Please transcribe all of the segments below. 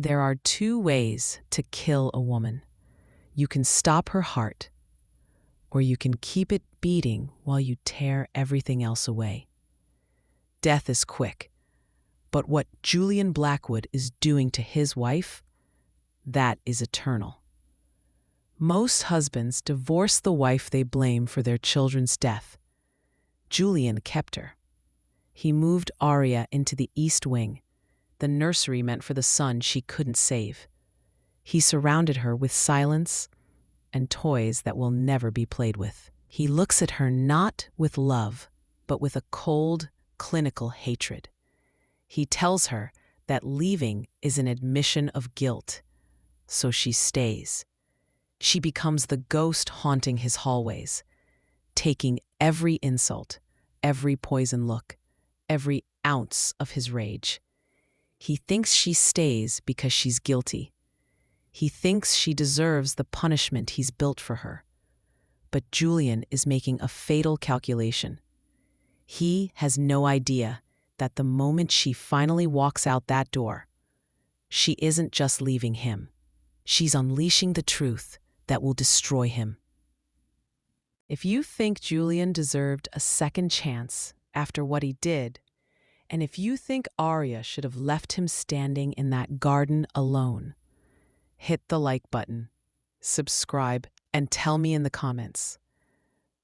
There are two ways to kill a woman. You can stop her heart, or you can keep it beating while you tear everything else away. Death is quick, but what Julian Blackwood is doing to his wife, that is eternal. Most husbands divorce the wife they blame for their children's death. Julian kept her. He moved Arya into the East Wing, the nursery meant for the son she couldn't save. He surrounded her with silence and toys that will never be played with. He looks at her not with love, but with a cold, clinical hatred. He tells her that leaving is an admission of guilt, so she stays. She becomes the ghost haunting his hallways, taking every insult, every poison look, every ounce of his rage. He thinks she stays because she's guilty. He thinks she deserves the punishment he's built for her. But Julian is making a fatal calculation. He has no idea that the moment she finally walks out that door, she isn't just leaving him. She's unleashing the truth that will destroy him. If you think Julian deserved a second chance after what he did, and if you think Arya should have left him standing in that garden alone, hit the like button, subscribe, and tell me in the comments.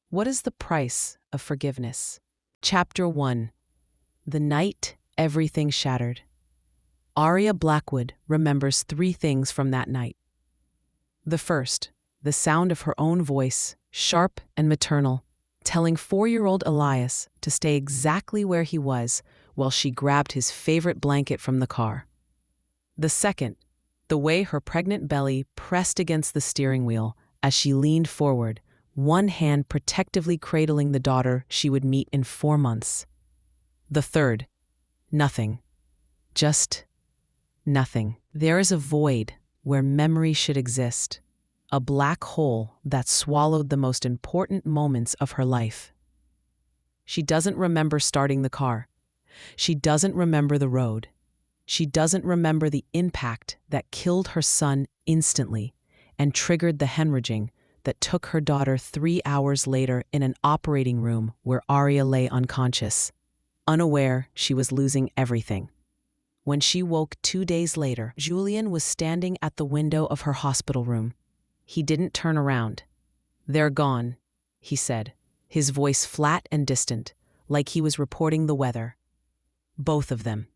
What is the price of forgiveness? Chapter 1. The night everything shattered. Arya Blackwood remembers 3 things from that night. The first, the sound of her own voice, sharp and maternal, telling 4-year-old Elias to stay exactly where he was while she grabbed his favorite blanket from the car. The second, the way her pregnant belly pressed against the steering wheel as she leaned forward, one hand protectively cradling the daughter she would meet in 4 months. The third, nothing. Just nothing. There is a void where memory should exist, a black hole that swallowed the most important moments of her life. She doesn't remember starting the car. She doesn't remember the road. She doesn't remember the impact that killed her son instantly and triggered the hemorrhaging that took her daughter 3 hours later in an operating room where Arya lay unconscious, unaware she was losing everything. When she woke 2 days later, Julian was standing at the window of her hospital room. He didn't turn around. "They're gone," he said, his voice flat and distant, like he was reporting the weather. "Both of them."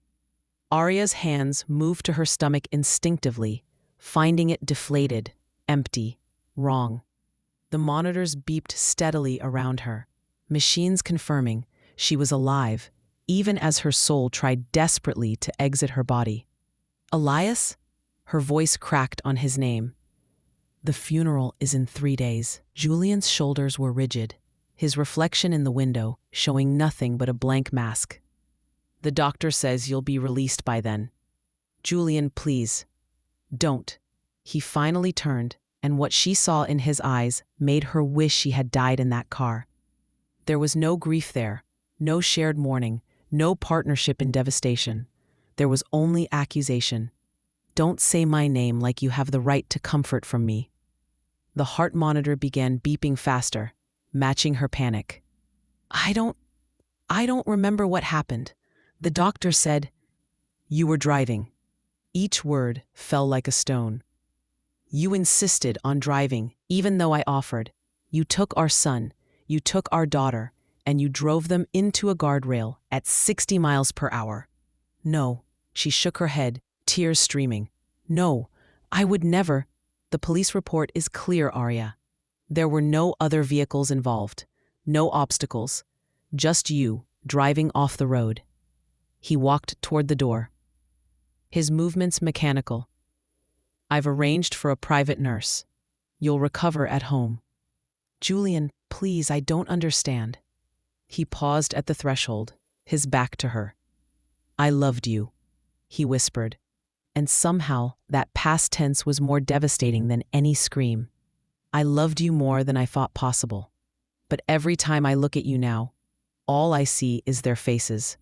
Arya's hands moved to her stomach instinctively, finding it deflated, empty, wrong. The monitors beeped steadily around her, machines confirming she was alive, even as her soul tried desperately to exit her body. "Elias?" Her voice cracked on his name. "The funeral is in 3 days." Julian's shoulders were rigid, his reflection in the window showing nothing but a blank mask. "The doctor says you'll be released by then." "Julian, please. Don't." He finally turned, and what she saw in his eyes made her wish she had died in that car. There was no grief there, no shared mourning, no partnership in devastation. There was only accusation. "Don't say my name like you have the right to comfort from me." The heart monitor began beeping faster, matching her panic. I don't remember what happened. The doctor said, "You were driving." Each word fell like a stone. "You insisted on driving, even though I offered. You took our son, you took our daughter, and you drove them into a guardrail at 60 miles per hour. No," she shook her head, tears streaming. "No, I would never." "The police report is clear, Arya. There were no other vehicles involved, no obstacles, just you driving off the road." He walked toward the door, his movements mechanical. "I've arranged for a private nurse. You'll recover at home." "Julian, please, I don't understand." He paused at the threshold, his back to her. "I loved you," he whispered, and somehow that past tense was more devastating than any scream. "I loved you more than I thought possible. But every time I look at you now, all I see is their faces.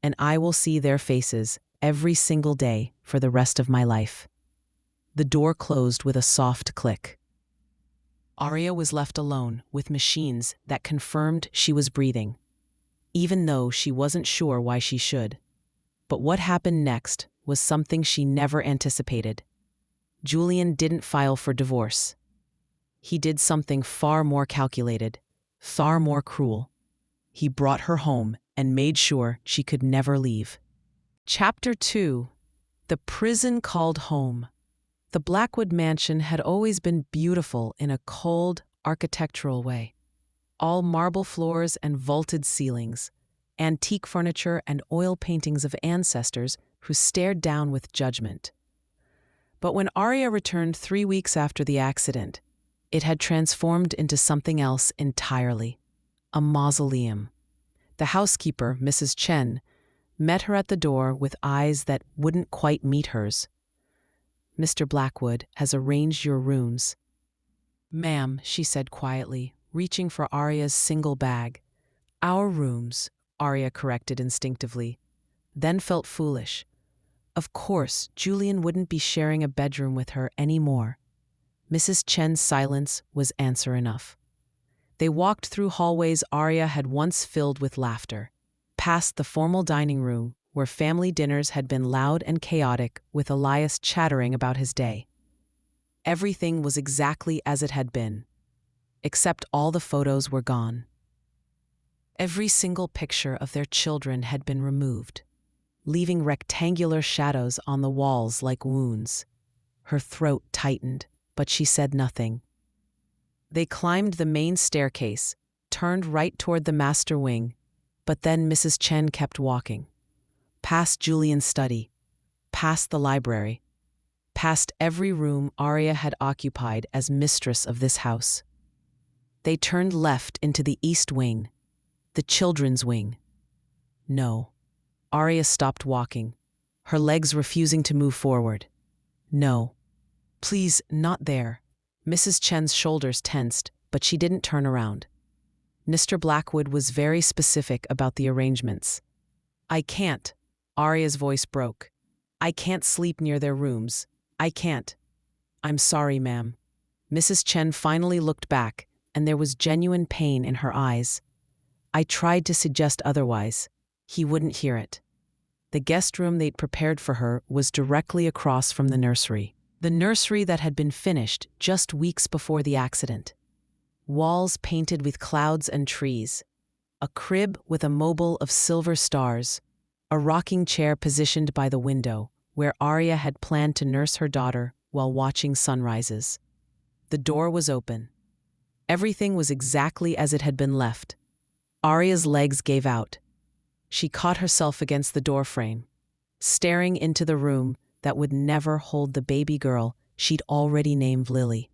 And I will see their faces every single day for the rest of my life. The door closed with a soft click. Arya was left alone with machines that confirmed she was breathing, even though she wasn't sure why she should. But what happened next was something she never anticipated. Julian didn't file for divorce. He did something far more calculated, far more cruel. He brought her home and made sure she could never leave. Chapter 2: The Prison Called Home. The Blackwood mansion had always been beautiful in a cold, architectural way. All marble floors and vaulted ceilings, antique furniture and oil paintings of ancestors who stared down with judgment. But when Arya returned 3 weeks after the accident, it had transformed into something else entirely: a mausoleum. The housekeeper, Mrs. Chen, met her at the door with eyes that wouldn't quite meet hers. "Mr. Blackwood has arranged your rooms." "Ma'am," she said quietly, reaching for Arya's single bag. "Our rooms," Arya corrected instinctively, then felt foolish. Of course, Julian wouldn't be sharing a bedroom with her anymore. Mrs. Chen's silence was answer enough. They walked through hallways Arya had once filled with laughter, past the formal dining room where family dinners had been loud and chaotic with Elias chattering about his day. Everything was exactly as it had been, except all the photos were gone. Every single picture of their children had been removed, leaving rectangular shadows on the walls like wounds. Her throat tightened, but she said nothing. They climbed the main staircase, turned right toward the master wing, but then Mrs. Chen kept walking. Past Julian's study, past the library, past every room Arya had occupied as mistress of this house. They turned left into the east wing, the children's wing. No. Arya stopped walking, her legs refusing to move forward. "No. Please, not there." Mrs. Chen's shoulders tensed, but she didn't turn around. Mr. Blackwood was very specific about the arrangements. "I can't." Arya's voice broke. "I can't sleep near their rooms. I can't." "I'm sorry, ma'am." Mrs. Chen finally looked back, and there was genuine pain in her eyes. "I tried to suggest otherwise. He wouldn't hear it." The guest room they'd prepared for her was directly across from the nursery that had been finished just weeks before the accident. Walls painted with clouds and trees, a crib with a mobile of silver stars, a rocking chair positioned by the window where Arya had planned to nurse her daughter while watching sunrises. The door was open. Everything was exactly as it had been left. Arya's legs gave out. She caught herself against the doorframe, staring into the room that would never hold the baby girl she'd already named Lily.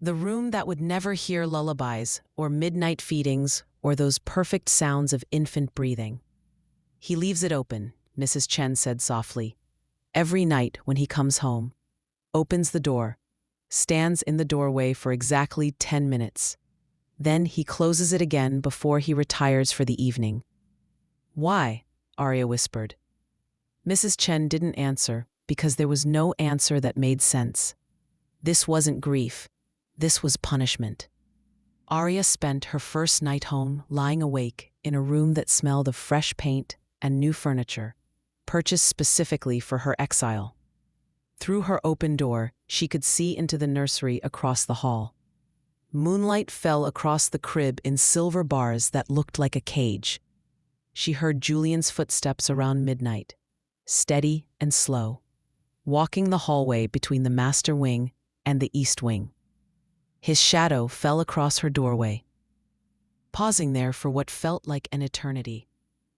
The room that would never hear lullabies or midnight feedings or those perfect sounds of infant breathing. "He leaves it open," Mrs. Chen said softly. "Every night when he comes home, opens the door, stands in the doorway for exactly 10 minutes. Then he closes it again before he retires for the evening." "Why?" Arya whispered. Mrs. Chen didn't answer because there was no answer that made sense. This wasn't grief. This was punishment. Arya spent her first night home lying awake in a room that smelled of fresh paint and new furniture, purchased specifically for her exile. Through her open door, she could see into the nursery across the hall. Moonlight fell across the crib in silver bars that looked like a cage. She heard Julian's footsteps around midnight, steady and slow, walking the hallway between the master wing and the east wing. His shadow fell across her doorway. Pausing there for what felt like an eternity,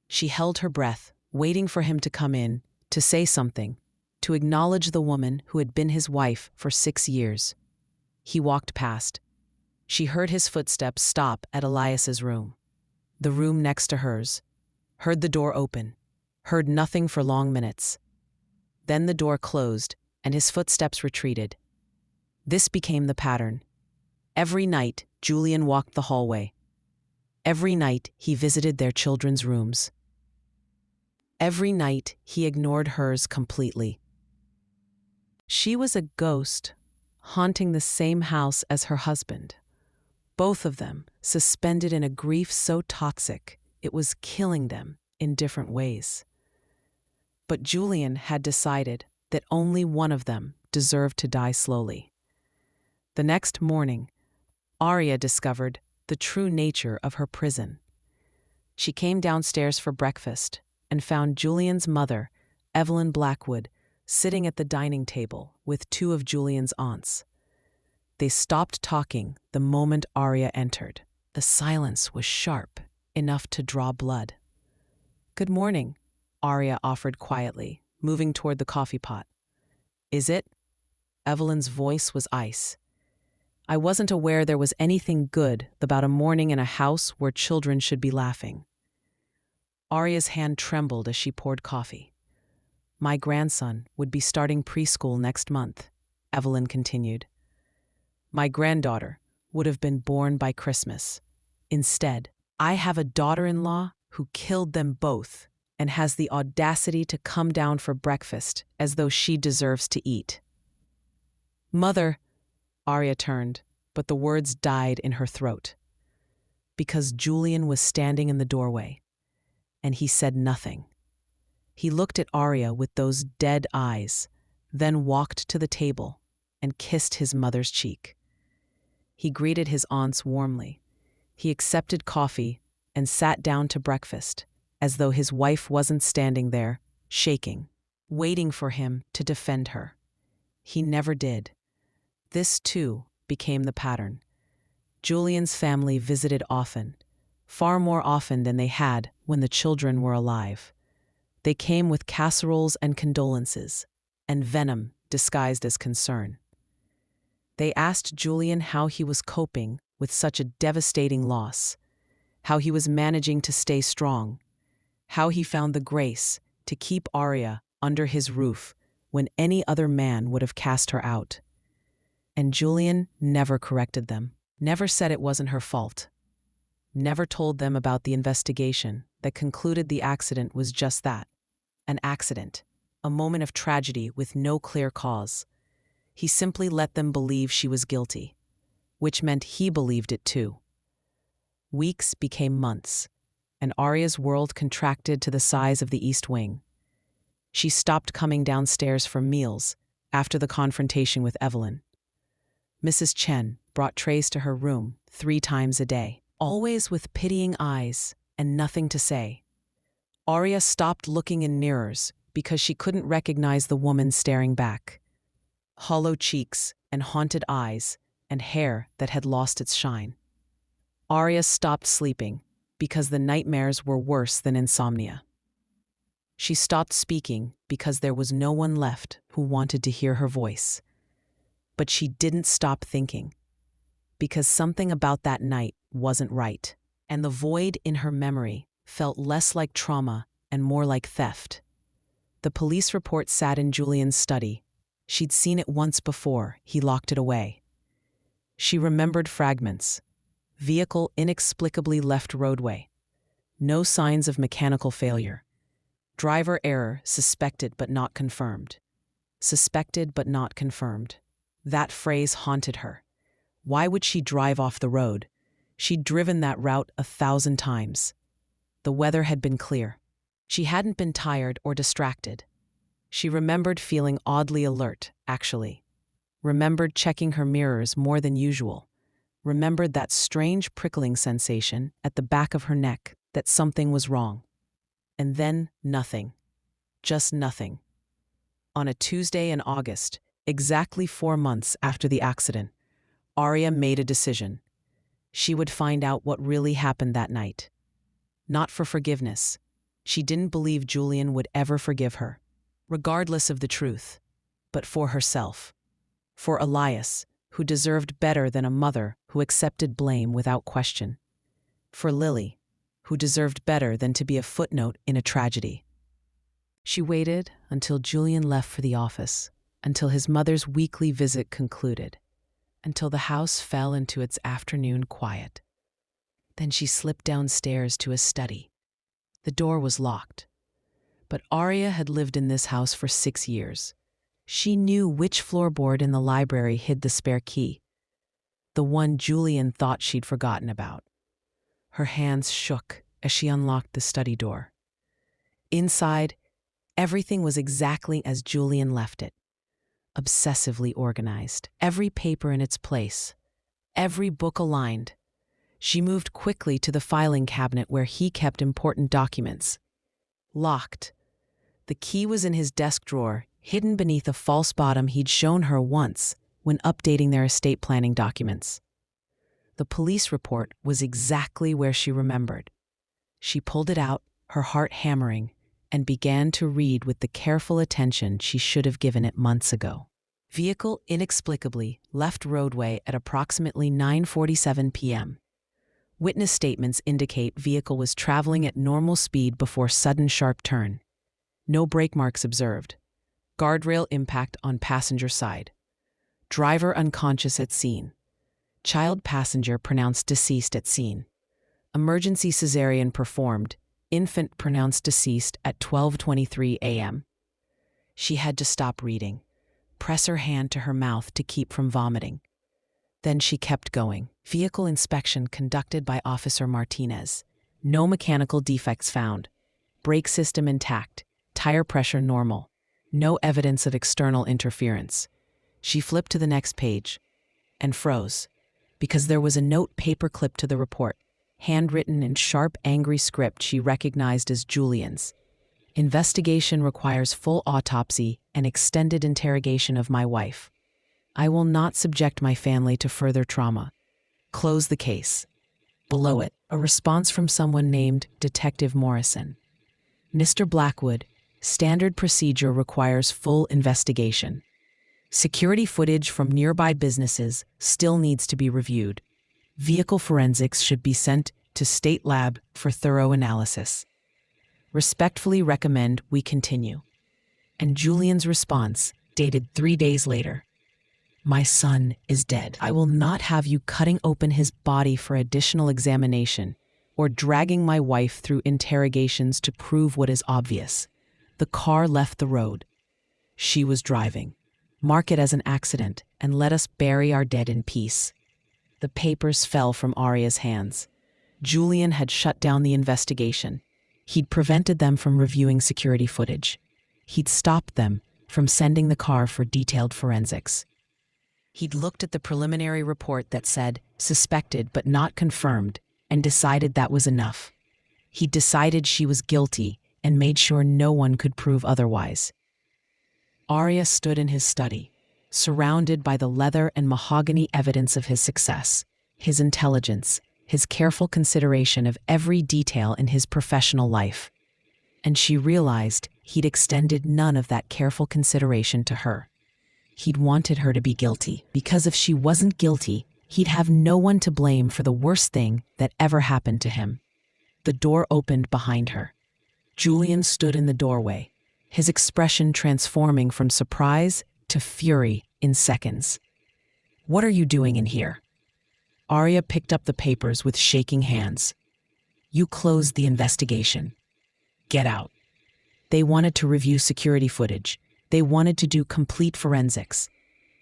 she held her breath, waiting for him to come in, to say something, to acknowledge the woman who had been his wife for 6 years. He walked past. She heard his footsteps stop at Elias's room, the room next to hers, heard the door open, heard nothing for long minutes. Then the door closed, and his footsteps retreated. This became the pattern. Every night, Julian walked the hallway. Every night, he visited their children's rooms. Every night, he ignored hers completely. She was a ghost, haunting the same house as her husband. Both of them suspended in a grief so toxic it was killing them in different ways. But Julian had decided that only one of them deserved to die slowly. The next morning, Arya discovered the true nature of her prison. She came downstairs for breakfast and found Julian's mother, Evelyn Blackwood, sitting at the dining table with two of Julian's aunts. They stopped talking the moment Arya entered. The silence was sharp, enough to draw blood. "Good morning," Arya offered quietly, moving toward the coffee pot. "Is it?" Evelyn's voice was ice. "I wasn't aware there was anything good about a morning in a house where children should be laughing." Arya's hand trembled as she poured coffee. "My grandson would be starting preschool next month," Evelyn continued. "My granddaughter would have been born by Christmas. Instead, I have a daughter-in-law who killed them both and has the audacity to come down for breakfast as though she deserves to eat." "Mother," Arya turned, but the words died in her throat. Because Julian was standing in the doorway, and he said nothing. He looked at Arya with those dead eyes, then walked to the table and kissed his mother's cheek. He greeted his aunts warmly. He accepted coffee and sat down to breakfast, as though his wife wasn't standing there, shaking, waiting for him to defend her. He never did. This, too, became the pattern. Julian's family visited often, far more often than they had when the children were alive. They came with casseroles and condolences, and venom disguised as concern. They asked Julian how he was coping with such a devastating loss, how he was managing to stay strong, how he found the grace to keep Arya under his roof when any other man would have cast her out. And Julian never corrected them, never said it wasn't her fault, never told them about the investigation that concluded the accident was just that, an accident, a moment of tragedy with no clear cause. He simply let them believe she was guilty, which meant he believed it too. Weeks became months, and Arya's world contracted to the size of the East Wing. She stopped coming downstairs for meals after the confrontation with Evelyn. Mrs. Chen brought trays to her room 3 times a day, always with pitying eyes and nothing to say. Arya stopped looking in mirrors because she couldn't recognize the woman staring back. Hollow cheeks and haunted eyes and hair that had lost its shine. Arya stopped sleeping because the nightmares were worse than insomnia. She stopped speaking because there was no one left who wanted to hear her voice. But she didn't stop thinking, because something about that night wasn't right, and the void in her memory felt less like trauma and more like theft. The police report sat in Julian's study. She'd seen it once before he locked it away. She remembered fragments. Vehicle inexplicably left roadway. No signs of mechanical failure. Driver error suspected but not confirmed. Suspected but not confirmed. That phrase haunted her. Why would she drive off the road? She'd driven that route 1,000 times. The weather had been clear. She hadn't been tired or distracted. She remembered feeling oddly alert, actually. Remembered checking her mirrors more than usual. Remembered that strange prickling sensation at the back of her neck that something was wrong. And then nothing. Just nothing. On a Tuesday in August, exactly 4 months after the accident, Arya made a decision. She would find out what really happened that night. Not for forgiveness. She didn't believe Julian would ever forgive her, regardless of the truth, but for herself. For Elias, who deserved better than a mother who accepted blame without question. For Lily, who deserved better than to be a footnote in a tragedy. She waited until Julian left for the office, until his mother's weekly visit concluded, until the house fell into its afternoon quiet. Then she slipped downstairs to his study. The door was locked, But Arya had lived in this house for 6 years. She knew which floorboard in the library hid the spare key, the one Julian thought she'd forgotten about. Her hands shook as she unlocked the study door. Inside, everything was exactly as Julian left it, obsessively organized, every paper in its place, every book aligned. She moved quickly to the filing cabinet where he kept important documents. Locked. The key was in his desk drawer, hidden beneath a false bottom he'd shown her once when updating their estate planning documents. The police report was exactly where she remembered. She pulled it out, her heart hammering, and began to read with the careful attention she should have given it months ago. Vehicle inexplicably left roadway at approximately 9:47 p.m. Witness statements indicate vehicle was traveling at normal speed before sudden sharp turn. No brake marks observed. Guardrail impact on passenger side. Driver unconscious at scene. Child passenger pronounced deceased at scene. Emergency cesarean performed. Infant pronounced deceased at 12:23 a.m. She had to stop reading, press her hand to her mouth to keep from vomiting. Then she kept going. Vehicle inspection conducted by Officer Martinez. No mechanical defects found. Brake system intact. Tire pressure normal. No evidence of external interference. She flipped to the next page and froze because there was a note paper clipped to the report, handwritten in sharp, angry script she recognized as Julian's. Investigation requires full autopsy and extended interrogation of my wife. I will not subject my family to further trauma. Close the case. Below it, a response from someone named Detective Morrison. Mr. Blackwood, standard procedure requires full investigation. Security footage from nearby businesses still needs to be reviewed. Vehicle forensics should be sent to State Lab for thorough analysis. Respectfully recommend we continue. And Julian's response, dated 3 days later. My son is dead. I will not have you cutting open his body for additional examination or dragging my wife through interrogations to prove what is obvious. The car left the road. She was driving. Mark it as an accident and let us bury our dead in peace. The papers fell from Arya's hands. Julian had shut down the investigation. He'd prevented them from reviewing security footage. He'd stopped them from sending the car for detailed forensics. He'd looked at the preliminary report that said, suspected but not confirmed, and decided that was enough. He'd decided she was guilty and made sure no one could prove otherwise. Arya stood in his study, surrounded by the leather and mahogany evidence of his success, his intelligence, his careful consideration of every detail in his professional life. And she realized he'd extended none of that careful consideration to her. He'd wanted her to be guilty, because if she wasn't guilty, he'd have no one to blame for the worst thing that ever happened to him. The door opened behind her. Julian stood in the doorway, his expression transforming from surprise to fury in seconds. What are you doing in here? Arya picked up the papers with shaking hands. You closed the investigation. Get out. They wanted to review security footage. They wanted to do complete forensics.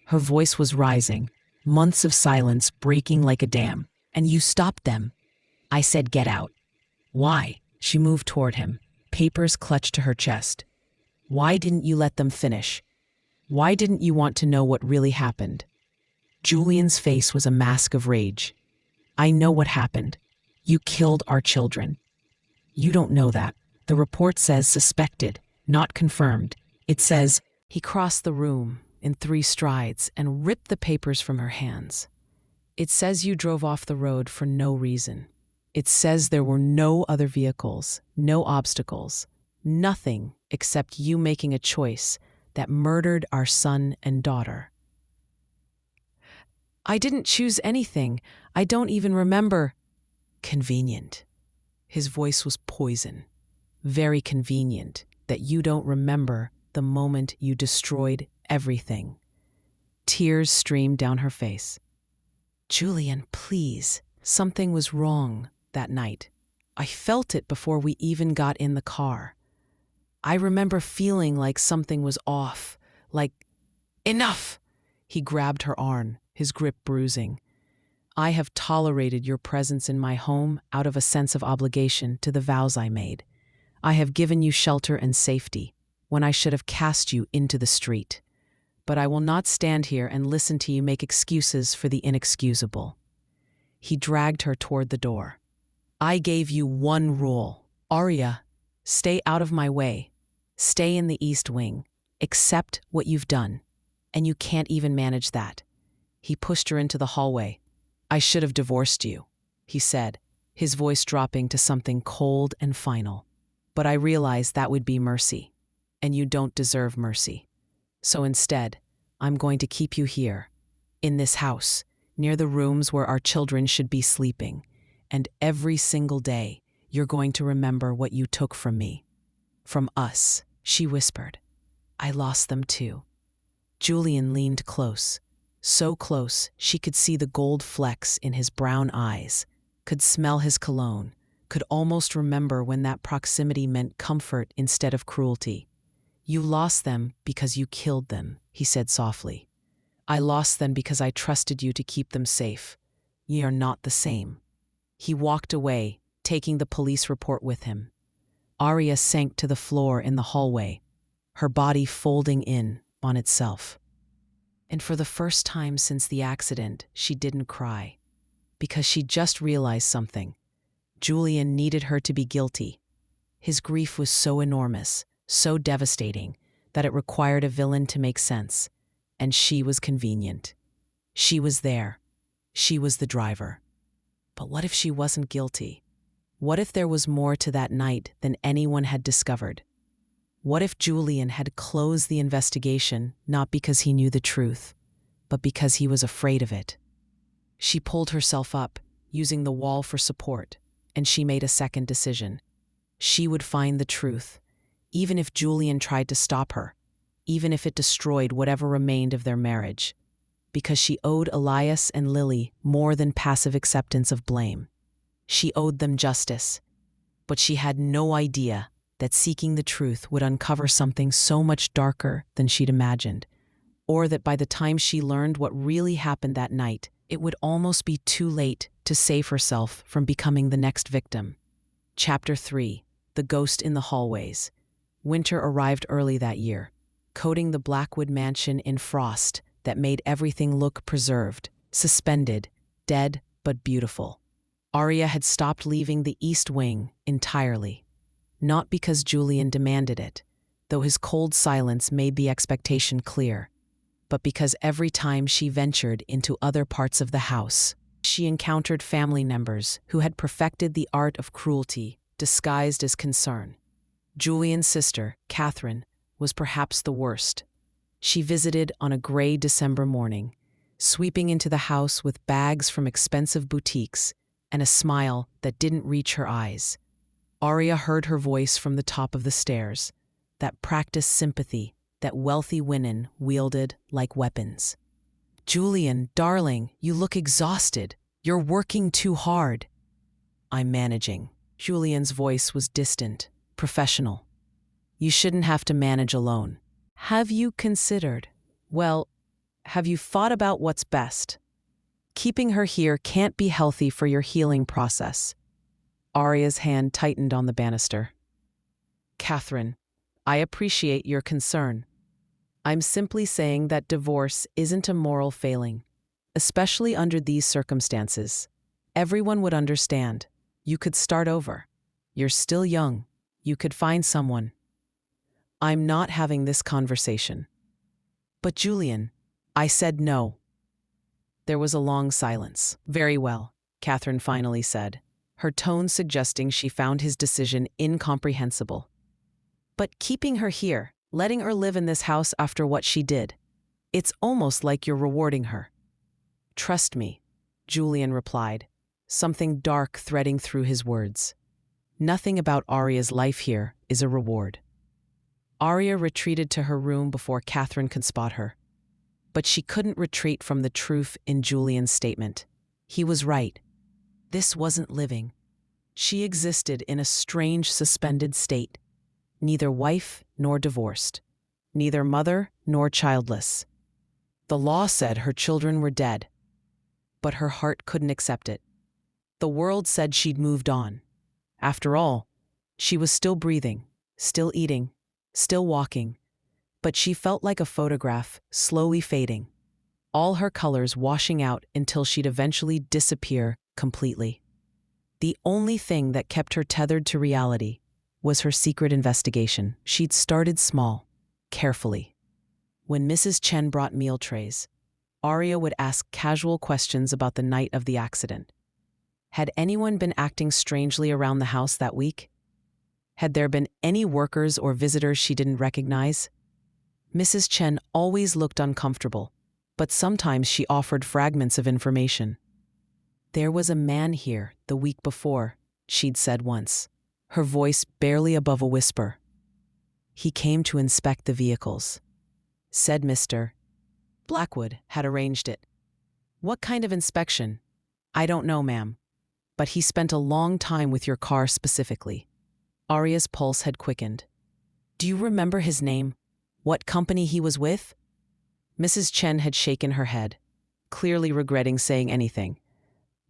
Her voice was rising, months of silence breaking like a dam. And you stopped them. I said get out. Why? She moved toward him, papers clutched to her chest. Why didn't you let them finish? Why didn't you want to know what really happened? Julian's face was a mask of rage. I know what happened. You killed our children. You don't know that. The report says suspected, not confirmed. It says, he crossed the room in 3 strides and ripped the papers from her hands. It says you drove off the road for no reason. It says there were no other vehicles, no obstacles, nothing except you making a choice that murdered our son and daughter. I didn't choose anything. I don't even remember. Convenient. His voice was poison. Very convenient that you don't remember the moment you destroyed everything. Tears streamed down her face. Julian, please. Something was wrong that night. I felt it before we even got in the car. I remember feeling like something was off, like, enough! He grabbed her arm, his grip bruising. I have tolerated your presence in my home out of a sense of obligation to the vows I made. I have given you shelter and safety when I should have cast you into the street. But I will not stand here and listen to you make excuses for the inexcusable. He dragged her toward the door. I gave you one rule. Arya, stay out of my way. Stay in the East Wing. Accept what you've done. And you can't even manage that. He pushed her into the hallway. I should have divorced you, he said, his voice dropping to something cold and final. But I realized that would be mercy. And you don't deserve mercy. So instead, I'm going to keep you here, in this house, near the rooms where our children should be sleeping. And every single day, you're going to remember what you took from me. From us, she whispered. I lost them too. Julian leaned close, so close she could see the gold flecks in his brown eyes, could smell his cologne, could almost remember when that proximity meant comfort instead of cruelty. You lost them because you killed them, he said softly. I lost them because I trusted you to keep them safe. Ye are not the same. He walked away, taking the police report with him. Arya sank to the floor in the hallway, her body folding in on itself. And for the first time since the accident, she didn't cry, because she just realized something. Julian needed her to be guilty. His grief was so enormous, so devastating, that it required a villain to make sense. And she was convenient. She was there. She was the driver. But what if she wasn't guilty? What if there was more to that night than anyone had discovered? What if Julian had closed the investigation not because he knew the truth, but because he was afraid of it? She pulled herself up, using the wall for support, and she made a second decision. She would find the truth, even if Julian tried to stop her, even if it destroyed whatever remained of their marriage, because she owed Elias and Lily more than passive acceptance of blame. She owed them justice, but she had no idea that seeking the truth would uncover something so much darker than she'd imagined, or that by the time she learned what really happened that night, it would almost be too late to save herself from becoming the next victim. Chapter 3: The Ghost in the Hallways. Winter arrived early that year, coating the Blackwood mansion in frost that made everything look preserved, suspended, dead but beautiful. Arya had stopped leaving the East Wing entirely. Not because Julian demanded it, though his cold silence made the expectation clear, but because every time she ventured into other parts of the house, she encountered family members who had perfected the art of cruelty disguised as concern. Julian's sister, Catherine, was perhaps the worst. She visited on a gray December morning, sweeping into the house with bags from expensive boutiques and a smile that didn't reach her eyes. Arya heard her voice from the top of the stairs, that practiced sympathy that wealthy women wielded like weapons. Julian, darling, you look exhausted. You're working too hard. I'm managing. Julian's voice was distant, professional. You shouldn't have to manage alone. Have you considered? Well, have you thought about what's best? Keeping her here can't be healthy for your healing process. Arya's hand tightened on the banister. Catherine, I appreciate your concern. I'm simply saying that divorce isn't a moral failing, especially under these circumstances. Everyone would understand. You could start over. You're still young. You could find someone. I'm not having this conversation. But Julian, I said no. There was a long silence. Very well, Catherine finally said, her tone suggesting she found his decision incomprehensible. But keeping her here, letting her live in this house after what she did, it's almost like you're rewarding her. Trust me, Julian replied, something dark threading through his words. Nothing about Arya's life here is a reward. Arya retreated to her room before Catherine could spot her. But she couldn't retreat from the truth in Julian's statement. He was right. This wasn't living. She existed in a strange, suspended state. neither wife nor divorced, neither mother nor childless. The law said her children were dead, but her heart couldn't accept it. The world said she'd moved on. After all, she was still breathing, still eating, still walking, but she felt like a photograph slowly fading, all her colors washing out until she'd eventually disappear completely. The only thing that kept her tethered to reality was her secret investigation. She'd started small, carefully. When Mrs. Chen brought meal trays, Arya would ask casual questions about the night of the accident. Had anyone been acting strangely around the house that week? Had there been any workers or visitors she didn't recognize? Mrs. Chen always looked uncomfortable, but sometimes she offered fragments of information. "There was a man here the week before," she'd said once, her voice barely above a whisper. "He came to inspect the vehicles. Said Mr. Blackwood had arranged it." "What kind of inspection?" "I don't know, ma'am. But he spent a long time with your car specifically." Arya's pulse had quickened. "Do you remember his name? What company he was with?" Mrs. Chen had shaken her head, clearly regretting saying anything.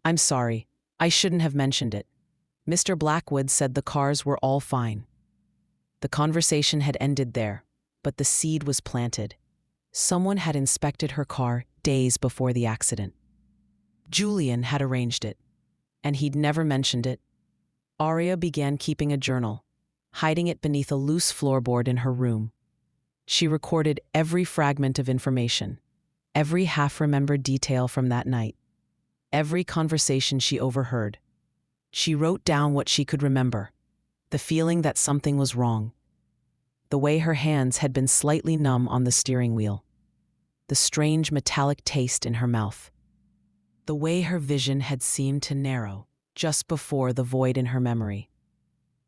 "I'm sorry. I shouldn't have mentioned it. Mr. Blackwood said the cars were all fine." The conversation had ended there, but the seed was planted. Someone had inspected her car days before the accident. Julian had arranged it, and he'd never mentioned it. Arya began keeping a journal, hiding it beneath a loose floorboard in her room. She recorded every fragment of information, every half-remembered detail from that night, every conversation she overheard. She wrote down what she could remember, the feeling that something was wrong, the way her hands had been slightly numb on the steering wheel, the strange metallic taste in her mouth, the way her vision had seemed to narrow just before the void in her memory.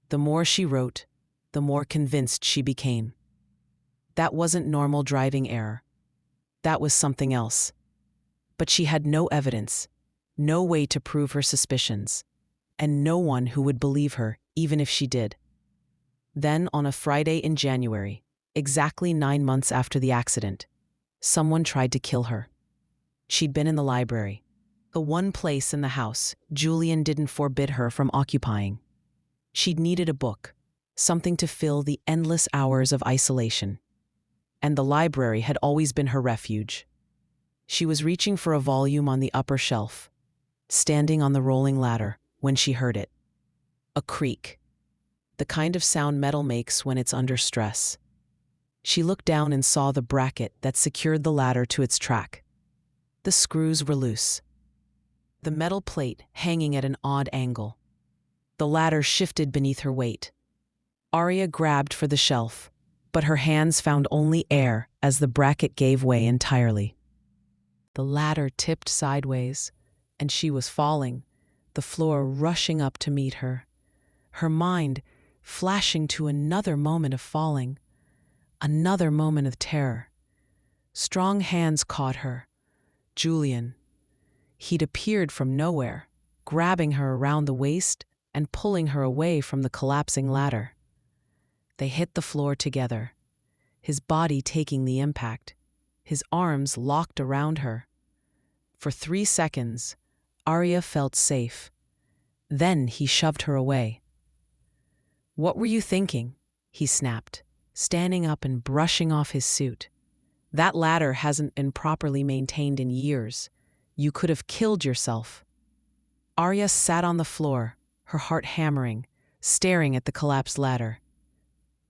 The more she wrote, the more convinced she became. That wasn't normal driving error. That was something else. But she had no evidence, no way to prove her suspicions, and no one who would believe her, even if she did. Then, on a Friday in January, exactly 9 months after the accident, someone tried to kill her. She'd been in the library, the one place in the house Julian didn't forbid her from occupying. She'd needed a book, something to fill the endless hours of isolation. And the library had always been her refuge. She was reaching for a volume on the upper shelf, standing on the rolling ladder, when she heard it. A creak. The kind of sound metal makes when it's under stress. She looked down and saw the bracket that secured the ladder to its track. The screws were loose, the metal plate hanging at an odd angle. The ladder shifted beneath her weight. Arya grabbed for the shelf, but her hands found only air as the bracket gave way entirely. The ladder tipped sideways, and she was falling, the floor rushing up to meet her. Her mind flashing to another moment of falling, another moment of terror. Strong hands caught her. Julian. He'd appeared from nowhere, grabbing her around the waist and pulling her away from the collapsing ladder. They hit the floor together, his body taking the impact, his arms locked around her. For 3 seconds, Arya felt safe. Then he shoved her away. "What were you thinking?" he snapped, standing up and brushing off his suit. "That ladder hasn't been properly maintained in years. You could have killed yourself." Arya sat on the floor, her heart hammering, staring at the collapsed ladder.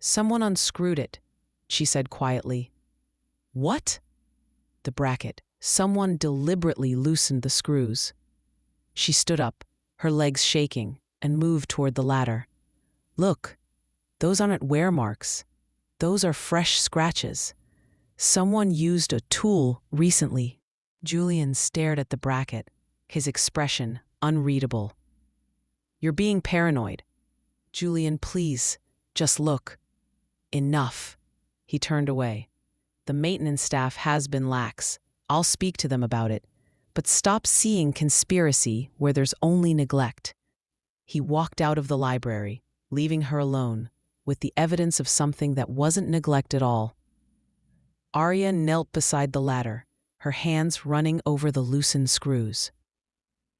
"Someone unscrewed it," she said quietly. "What?" "The bracket. Someone deliberately loosened the screws." She stood up, her legs shaking, and moved toward the ladder. "Look, those aren't wear marks. Those are fresh scratches. Someone used a tool recently." Julian stared at the bracket, his expression unreadable. "You're being paranoid." "Julian, please, just look." "Enough." He turned away. "The maintenance staff has been lax. I'll speak to them about it. But stop seeing conspiracy where there's only neglect." He walked out of the library, leaving her alone, with the evidence of something that wasn't neglect at all. Arya knelt beside the ladder, her hands running over the loosened screws.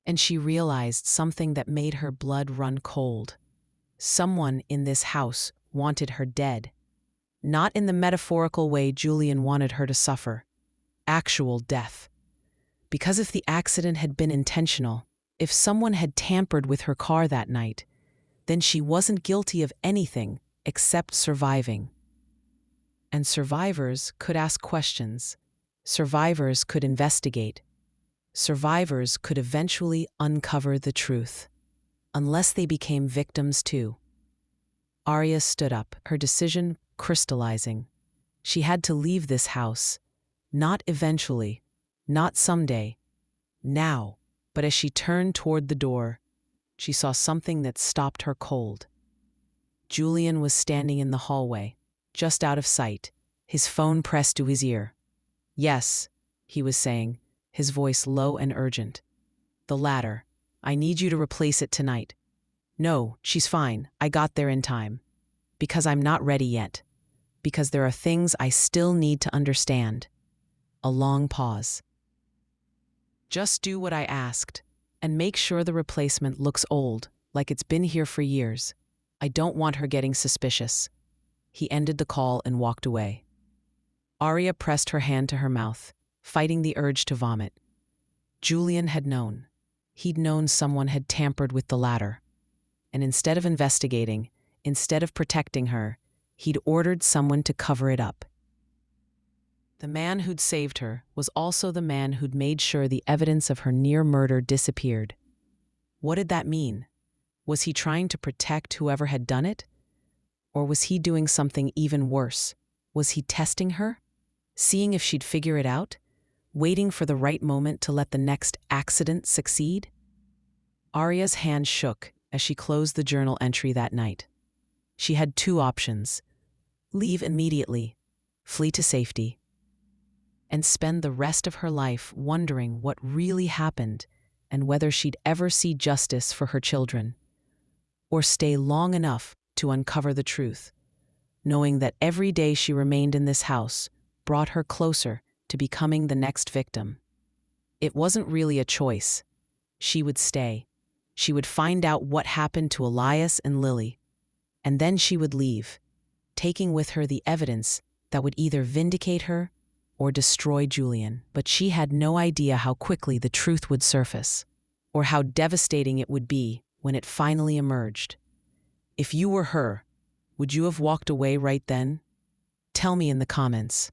And she realized something that made her blood run cold. Someone in this house wanted her dead. Not in the metaphorical way Julian wanted her to suffer. Actual death. Because if the accident had been intentional, if someone had tampered with her car that night, then she wasn't guilty of anything except surviving. And survivors could ask questions. Survivors could investigate. Survivors could eventually uncover the truth, unless they became victims too. Arya stood up, her decision crystallizing. She had to leave this house. Not eventually, not someday, now. But as she turned toward the door, she saw something that stopped her cold. Julian was standing in the hallway, just out of sight, his phone pressed to his ear. "Yes," he was saying, his voice low and urgent. "The ladder. I need you to replace it tonight." "No, she's fine. I got there in time. Because I'm not ready yet. Because there are things I still need to understand." A long pause. "Just do what I asked, and make sure the replacement looks old, like it's been here for years. I don't want her getting suspicious." He ended the call and walked away. Arya pressed her hand to her mouth, fighting the urge to vomit. Julian had known. He'd known someone had tampered with the ladder. And instead of investigating, instead of protecting her, he'd ordered someone to cover it up. The man who'd saved her was also the man who'd made sure the evidence of her near murder disappeared. What did that mean? Was he trying to protect whoever had done it? Or was he doing something even worse? Was he testing her? Seeing if she'd figure it out? Waiting for the right moment to let the next accident succeed? Arya's hand shook as she closed the journal entry that night. She had two options: leave immediately, flee to safety, and spend the rest of her life wondering what really happened and whether she'd ever see justice for her children. Or stay long enough to uncover the truth, knowing that every day she remained in this house brought her closer to becoming the next victim. It wasn't really a choice. She would stay. She would find out what happened to Elias and Lily. And then she would leave, taking with her the evidence that would either vindicate her or destroy Julian. But she had no idea how quickly the truth would surface, or how devastating it would be when it finally emerged. If you were her, would you have walked away right then? Tell me in the comments.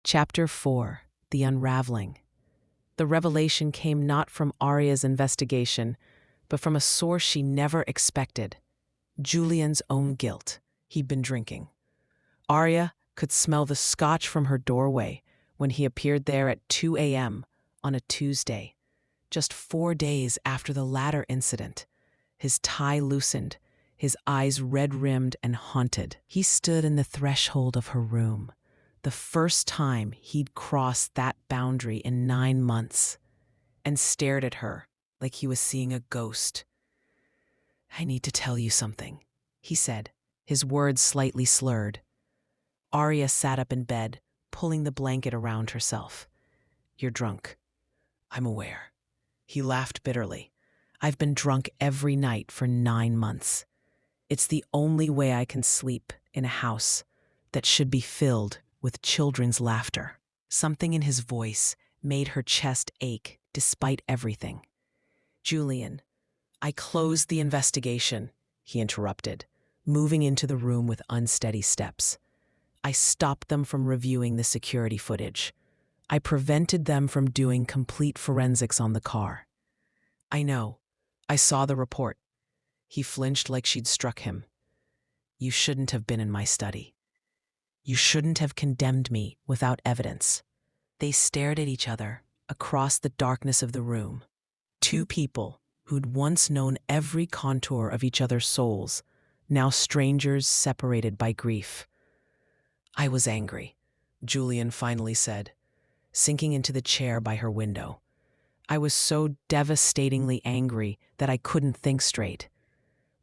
Chapter 4: The Unraveling. The revelation came not from Arya's investigation, but from a source she never expected: Julian's own guilt. He'd been drinking. Arya could smell the scotch from her doorway when he appeared there at 2 a.m. on a Tuesday, just 4 days after the ladder incident. His tie loosened, his eyes red-rimmed and haunted. He stood in the threshold of her room, the first time he'd crossed that boundary in 9 months, and stared at her like he was seeing a ghost. "I need to tell you something," he said, his words slightly slurred. Arya sat up in bed, pulling the blanket around herself. "You're drunk." "I'm aware." He laughed bitterly. "I've been drunk every night for 9 months. It's the only way I can sleep in a house that should be filled with children's laughter." Something in his voice made her chest ache despite everything. "Julian, I closed the investigation," he interrupted, moving into the room with unsteady steps. "I stopped them from reviewing the security footage. I prevented them from doing complete forensics on the car." "I know. I saw the report." He flinched like she'd struck him. "You shouldn't have been in my study. You shouldn't have condemned me without evidence." They stared at each other across the darkness of the room. Two people who'd once known every contour of each other's souls, now strangers separated by grief. "I was angry," Julian finally said, sinking into the chair by her window. "I was so devastatingly angry that I couldn't think straight.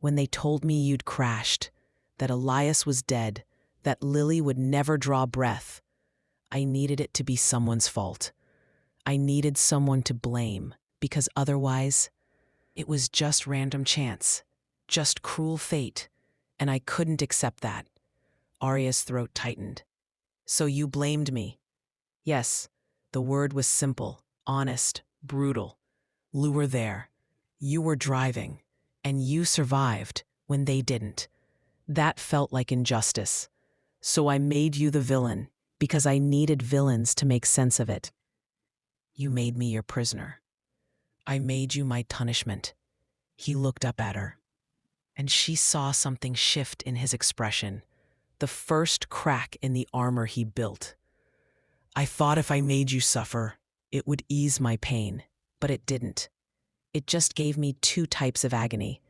When they told me you'd crashed, that Elias was dead, that Lily would never draw breath. I needed it to be someone's fault. I needed someone to blame, because otherwise, it was just random chance, just cruel fate, and I couldn't accept that. Arya's throat tightened. So you blamed me? Yes, the word was simple, honest, brutal. You were there. You were driving, and you survived when they didn't. That felt like injustice. So I made you the villain, because I needed villains to make sense of it. You made me your prisoner. I made you my punishment. He looked up at her, and she saw something shift in his expression, the first crack in the armor he built. I thought if I made you suffer, it would ease my pain, but it didn't. It just gave me two types of agony: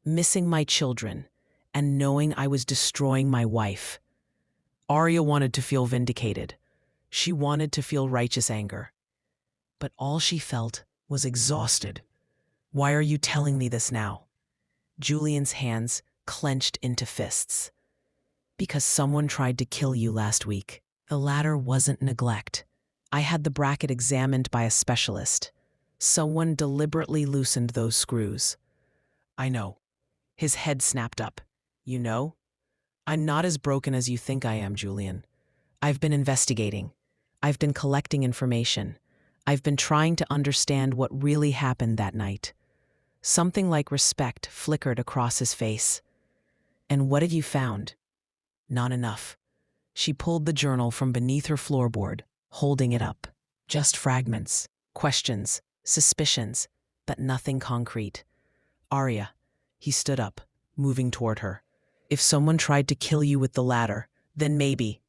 missing my children and knowing I was destroying my wife. Arya wanted to feel vindicated. She wanted to feel righteous anger. But all she felt was exhausted. Why are you telling me this now? Julian's hands clenched into fists. Because someone tried to kill you last week. The latter wasn't neglect. I had the bracket examined by a specialist. Someone deliberately loosened those screws. I know. His head snapped up. You know? I'm not as broken as you think I am, Julian. I've been investigating. I've been collecting information. I've been trying to understand what really happened that night. Something like respect flickered across his face. And what have you found? Not enough. She pulled the journal from beneath her floorboard, holding it up. Just fragments, questions, suspicions, but nothing concrete. Arya. He stood up, moving toward her. If someone tried to kill you with the ladder, then maybe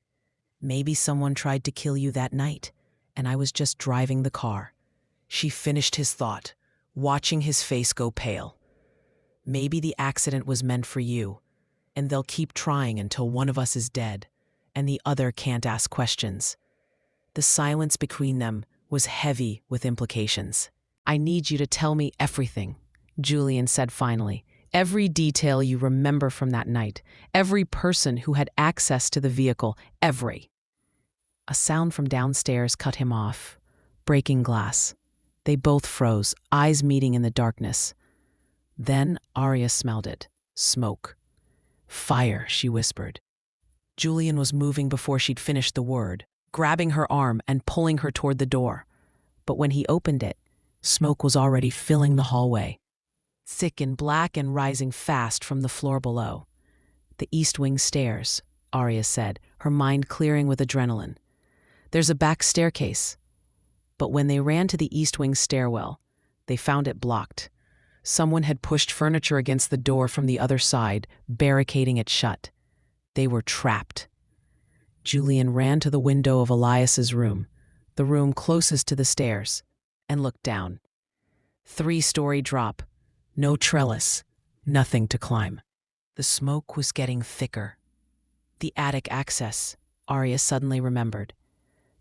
someone tried to kill you that night, and I was just driving the car. She finished his thought, watching his face go pale. Maybe the accident was meant for you, and they'll keep trying until one of us is dead, and the other can't ask questions. The silence between them was heavy with implications. I need you to tell me everything, Julian said finally. Every detail you remember from that night, every person who had access to the vehicle, every. A sound from downstairs cut him off, breaking glass. They both froze, eyes meeting in the darkness. Then Arya smelled it. Smoke. Fire, she whispered. Julian was moving before she'd finished the word, grabbing her arm and pulling her toward the door. But when he opened it, smoke was already filling the hallway. Thick and black and rising fast from the floor below. The East Wing stairs, Arya said, her mind clearing with adrenaline. There's a back staircase. But when they ran to the East Wing stairwell, they found it blocked. Someone had pushed furniture against the door from the other side, barricading it shut. They were trapped. Julian ran to the window of Elias's room, the room closest to the stairs, and looked down. 3-story drop. No trellis, nothing to climb. The smoke was getting thicker. The attic access, Arya suddenly remembered.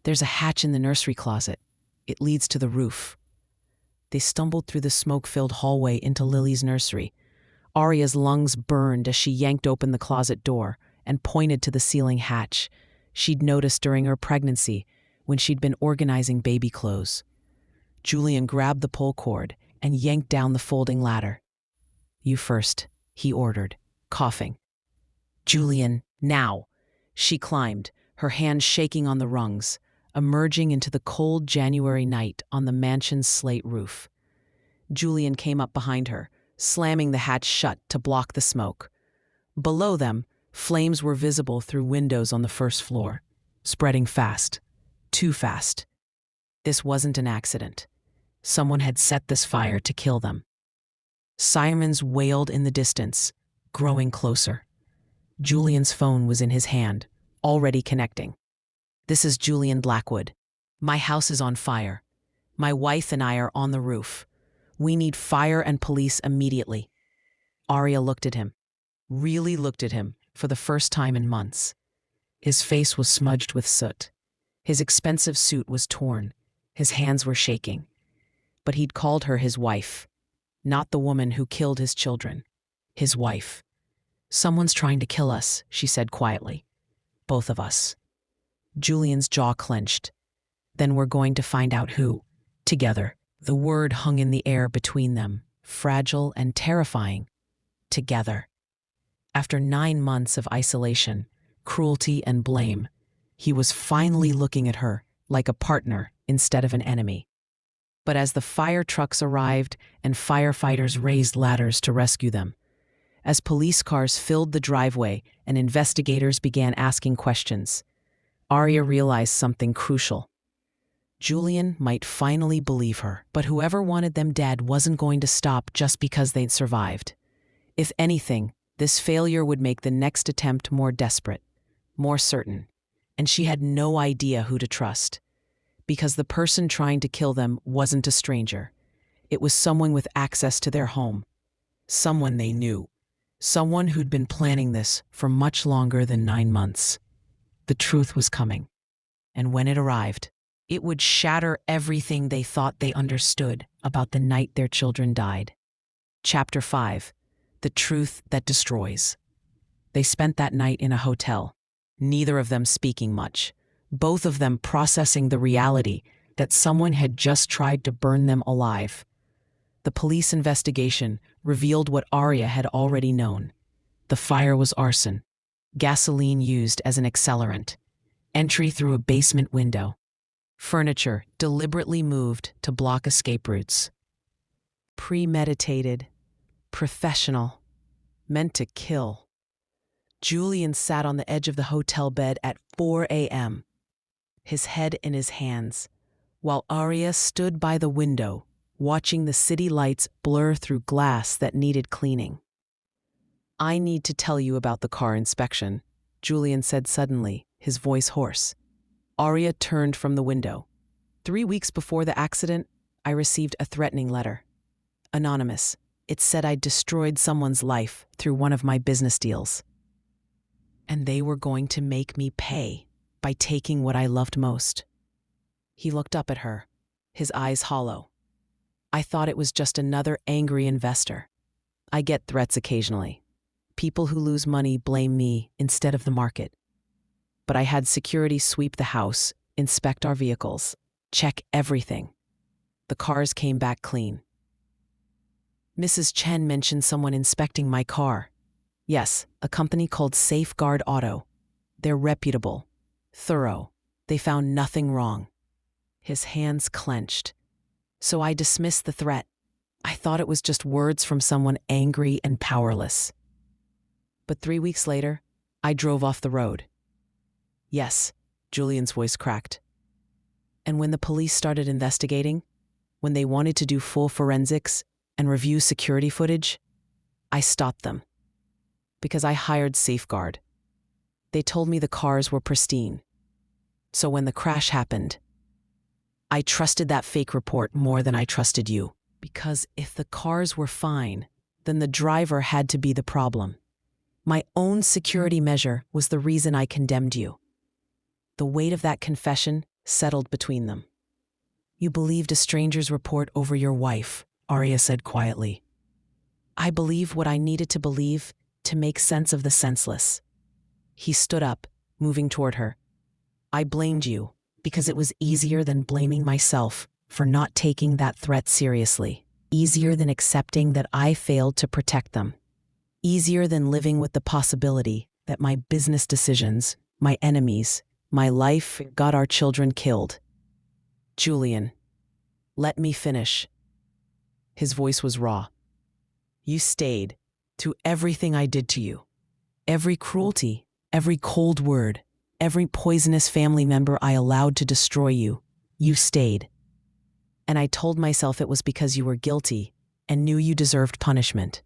There's a hatch in the nursery closet. It leads to the roof. They stumbled through the smoke-filled hallway into Lily's nursery. Arya's lungs burned as she yanked open the closet door and pointed to the ceiling hatch she'd noticed during her pregnancy when she'd been organizing baby clothes. Julian grabbed the pull cord and yanked down the folding ladder. You first, he ordered, coughing. Julian, now! She climbed, her hands shaking on the rungs, emerging into the cold January night on the mansion's slate roof. Julian came up behind her, slamming the hatch shut to block the smoke. Below them, flames were visible through windows on the first floor, spreading fast, too fast. This wasn't an accident. Someone had set this fire to kill them. Sirens wailed in the distance, growing closer. Julian's phone was in his hand, already connecting. This is Julian Blackwood. My house is on fire. My wife and I are on the roof. We need fire and police immediately. Arya looked at him, really looked at him for the first time in months. His face was smudged with soot. His expensive suit was torn. His hands were shaking. But he'd called her his wife, not the woman who killed his children. His wife. "Someone's trying to kill us," she said quietly. "Both of us." Julian's jaw clenched. "Then we're going to find out who." Together. The word hung in the air between them, fragile and terrifying. Together. After 9 months of isolation, cruelty, and blame, he was finally looking at her like a partner instead of an enemy. But as the fire trucks arrived and firefighters raised ladders to rescue them, as police cars filled the driveway and investigators began asking questions, Arya realized something crucial. Julian might finally believe her, but whoever wanted them dead wasn't going to stop just because they'd survived. If anything, this failure would make the next attempt more desperate, more certain, and she had no idea who to trust. Because the person trying to kill them wasn't a stranger. It was someone with access to their home. Someone they knew. Someone who'd been planning this for much longer than 9 months. The truth was coming. And when it arrived, it would shatter everything they thought they understood about the night their children died. Chapter 5. The Truth That Destroys. They spent that night in a hotel, neither of them speaking much, both of them processing the reality that someone had just tried to burn them alive. The police investigation revealed what Arya had already known. The fire was arson, gasoline used as an accelerant, entry through a basement window, furniture deliberately moved to block escape routes. Premeditated, professional, meant to kill. Julian sat on the edge of the hotel bed at 4 a.m., his head in his hands, while Arya stood by the window, watching the city lights blur through glass that needed cleaning. "I need to tell you about the car inspection," Julian said suddenly, his voice hoarse. Arya turned from the window. 3 weeks before the accident, I received a threatening letter. Anonymous. It said I'd destroyed someone's life through one of my business deals. And they were going to make me pay by taking what I loved most. He looked up at her, his eyes hollow. I thought it was just another angry investor. I get threats occasionally. People who lose money blame me instead of the market. But I had security sweep the house, inspect our vehicles, check everything. The cars came back clean. Mrs. Chen mentioned someone inspecting my car. Yes, a company called Safeguard Auto. They're reputable, thorough. They found nothing wrong. His hands clenched. So I dismissed the threat. I thought it was just words from someone angry and powerless. But 3 weeks later, I drove off the road. Yes, Julian's voice cracked. And when the police started investigating, when they wanted to do full forensics and review security footage, I stopped them. Because I hired Safeguard. They told me the cars were pristine. So when the crash happened, I trusted that fake report more than I trusted you. Because if the cars were fine, then the driver had to be the problem. My own security measure was the reason I condemned you. The weight of that confession settled between them. You believed a stranger's report over your wife, Arya said quietly. I believe what I needed to believe to make sense of the senseless. He stood up, moving toward her. I blamed you because it was easier than blaming myself for not taking that threat seriously. Easier than accepting that I failed to protect them. Easier than living with the possibility that my business decisions, my enemies, my life got our children killed. Julian, let me finish. His voice was raw. You stayed through everything I did to you. Every cruelty, every cold word, every poisonous family member I allowed to destroy you. You stayed. And I told myself it was because you were guilty and knew you deserved punishment.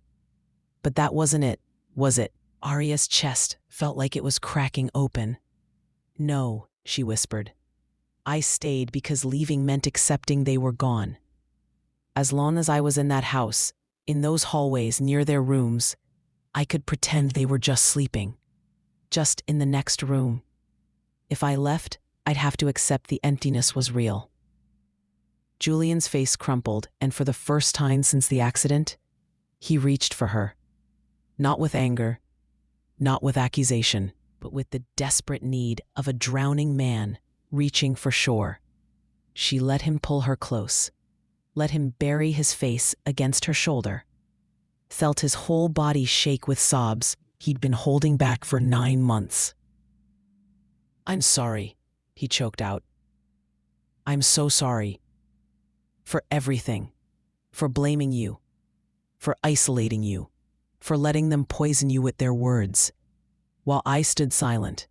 But that wasn't it, was it? Arya's chest felt like it was cracking open. No, she whispered. I stayed because leaving meant accepting they were gone. As long as I was in that house, in those hallways near their rooms, I could pretend they were just sleeping. Just in the next room. If I left, I'd have to accept the emptiness was real. Julian's face crumpled, and for the first time since the accident, he reached for her. Not with anger, not with accusation, but with the desperate need of a drowning man reaching for shore. She let him pull her close, let him bury his face against her shoulder, felt his whole body shake with sobs he'd been holding back for 9 months. "I'm sorry," he choked out. "I'm so sorry. For everything. For blaming you. For isolating you. For letting them poison you with their words. While I stood silent.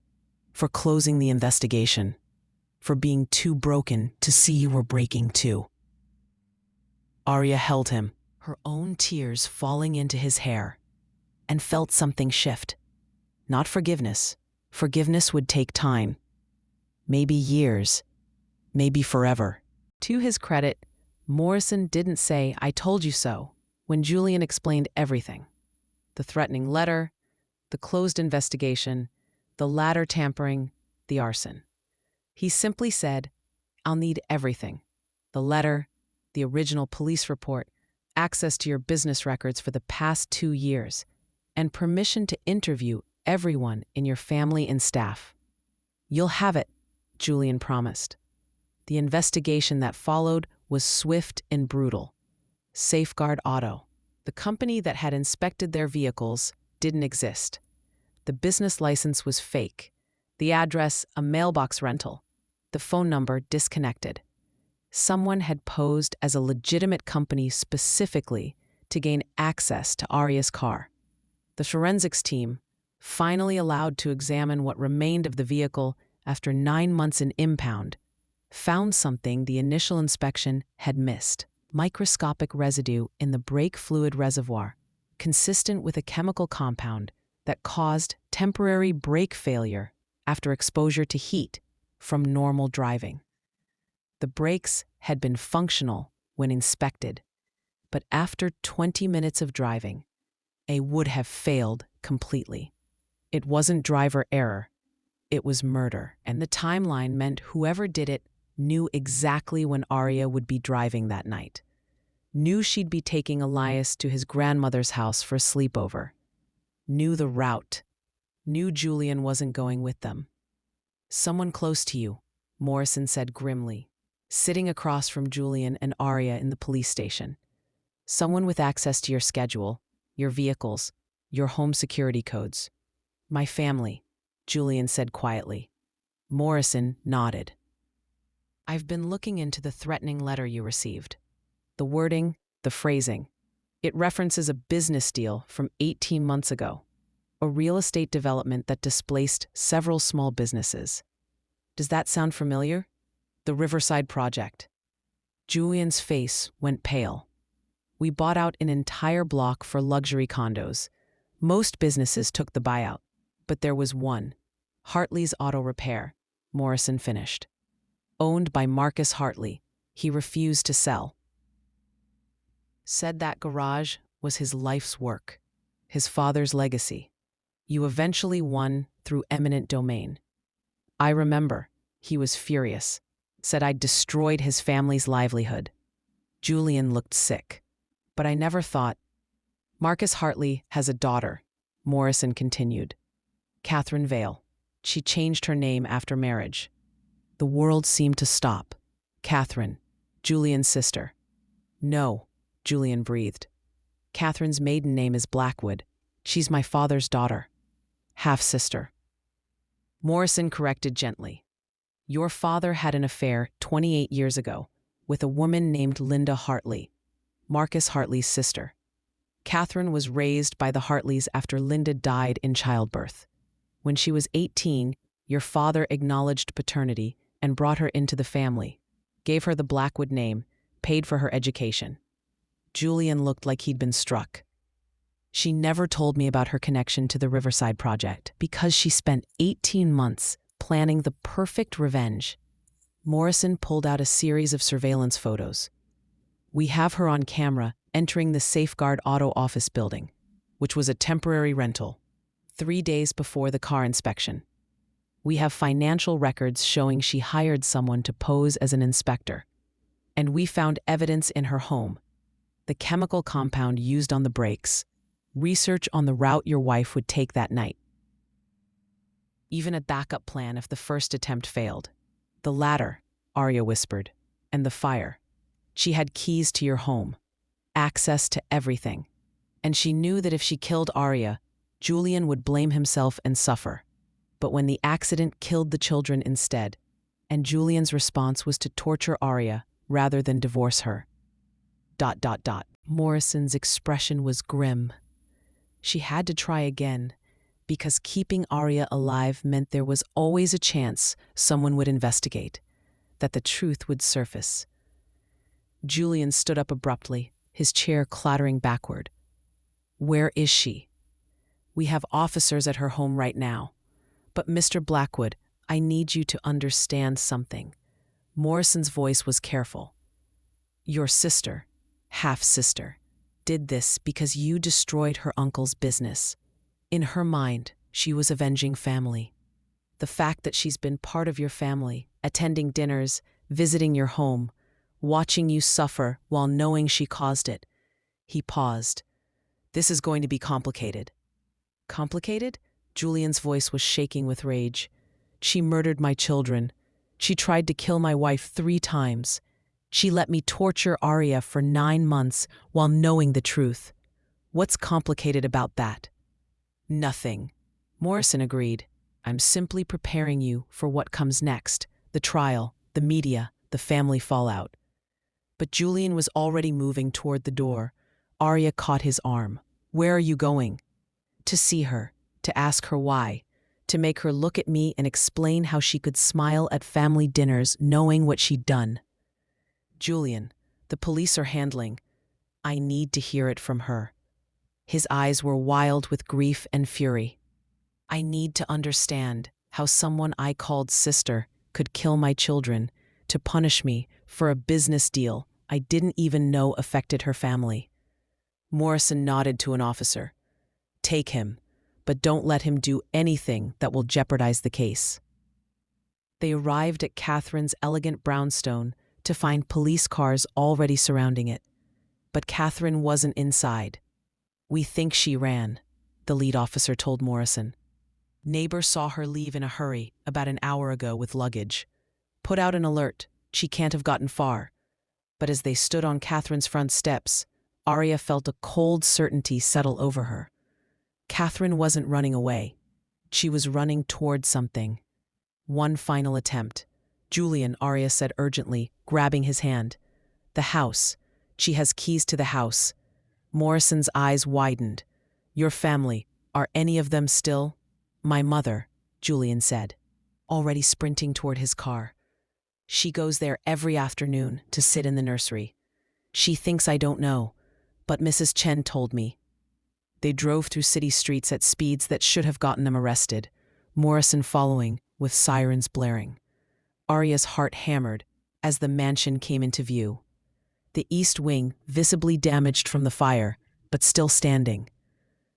For closing the investigation. For being too broken to see you were breaking too." Arya held him, her own tears falling into his hair, and felt something shift. Not forgiveness. Forgiveness would take time. Maybe years. Maybe forever. To his credit, Morrison didn't say, "I told you so," when Julian explained everything. The threatening letter, the closed investigation, the ladder tampering, the arson. He simply said, "I'll need everything. The letter, the original police report, access to your business records for the past 2 years, and permission to interview everyone in your family and staff." "You'll have it," Julian promised. The investigation that followed was swift and brutal. Safeguard Auto, the company that had inspected their vehicles, didn't exist. The business license was fake. The address, a mailbox rental. The phone number, disconnected. Someone had posed as a legitimate company specifically to gain access to Arya's car. The forensics team, finally allowed to examine what remained of the vehicle after 9 months in impound, found something the initial inspection had missed: microscopic residue in the brake fluid reservoir, consistent with a chemical compound that caused temporary brake failure after exposure to heat from normal driving. The brakes had been functional when inspected, but after 20 minutes of driving, they would have failed completely. It wasn't driver error, it was murder, and the timeline meant whoever did it knew exactly when Arya would be driving that night. Knew she'd be taking Elias to his grandmother's house for a sleepover. Knew the route. Knew Julian wasn't going with them. "Someone close to you," Morrison said grimly, sitting across from Julian and Arya in the police station. "Someone with access to your schedule, your vehicles, your home security codes." "My family," Julian said quietly. Morrison nodded. "I've been looking into the threatening letter you received. The wording, the phrasing. It references a business deal from 18 months ago, a real estate development that displaced several small businesses. Does that sound familiar? The Riverside Project." Julian's face went pale. "We bought out an entire block for luxury condos. Most businesses took the buyout, but there was one, Hartley's Auto Repair," Morrison finished. "Owned by Marcus Hartley. He refused to sell. Said that garage was his life's work, his father's legacy. You eventually won through eminent domain. I remember, he was furious. Said I'd destroyed his family's livelihood." Julian looked sick. "But I never thought—" "Marcus Hartley has a daughter," Morrison continued. "Catherine Vale. She changed her name after marriage." The world seemed to stop. "Catherine, Julian's sister." "No," Julian breathed. "Catherine's maiden name is Blackwood. She's my father's daughter. Half-sister." Morrison corrected gently. "Your father had an affair 28 years ago with a woman named Linda Hartley, Marcus Hartley's sister. Catherine was raised by the Hartleys after Linda died in childbirth. When she was 18, your father acknowledged paternity and brought her into the family, gave her the Blackwood name, paid for her education." Julian looked like he'd been struck. "She never told me about her connection to the Riverside Project because she spent 18 months planning the perfect revenge." Morrison pulled out a series of surveillance photos. "We have her on camera entering the Safeguard Auto office building, which was a temporary rental, 3 days before the car inspection. We have financial records showing she hired someone to pose as an inspector. And we found evidence in her home, the chemical compound used on the brakes, research on the route your wife would take that night. even a backup plan if the first attempt failed. The ladder, Arya whispered, and the fire. She had keys to your home, access to everything. And she knew that if she killed Arya, Julian would blame himself and suffer. But when the accident killed the children instead, and Julian's response was to torture Arya rather than divorce her. ... Morrison's expression was grim. She had to try again, because keeping Arya alive meant there was always a chance someone would investigate, that the truth would surface. Julian stood up abruptly, his chair clattering backward. Where is she? We have officers at her home right now. But Mr. Blackwood, I need you to understand something. Morrison's voice was careful. Your sister, half-sister, did this because you destroyed her uncle's business. In her mind, she was avenging family. The fact that she's been part of your family, attending dinners, visiting your home, watching you suffer while knowing she caused it. He paused. This is going to be complicated. Complicated? Julian's voice was shaking with rage. She murdered my children. She tried to kill my wife 3 times. She let me torture Arya for 9 months while knowing the truth. What's complicated about that? Nothing. Morrison agreed. I'm simply preparing you for what comes next. The trial, the media, the family fallout. But Julian was already moving toward the door. Arya caught his arm. Where are you going? To see her, to ask her why, to make her look at me and explain how she could smile at family dinners knowing what she'd done. Julian, the police are handling. I need to hear it from her. His eyes were wild with grief and fury. I need to understand how someone I called sister could kill my children to punish me for a business deal I didn't even know affected her family. Morrison nodded to an officer. Take him, but don't let him do anything that will jeopardize the case. They arrived at Catherine's elegant brownstone to find police cars already surrounding it. But Catherine wasn't inside. We think she ran, the lead officer told Morrison. Neighbor saw her leave in a hurry about an hour ago with luggage. Put out an alert. She can't have gotten far. But as they stood on Catherine's front steps, Arya felt a cold certainty settle over her. Catherine wasn't running away. She was running toward something. One final attempt. Julian, Arya said urgently, grabbing his hand. The house. She has keys to the house. Morrison's eyes widened. Your family, are any of them still? My mother, Julian said, already sprinting toward his car. She goes there every afternoon to sit in the nursery. She thinks I don't know, but Mrs. Chen told me. They drove through city streets at speeds that should have gotten them arrested, Morrison following, with sirens blaring. Arya's heart hammered as the mansion came into view. The east wing visibly damaged from the fire, but still standing.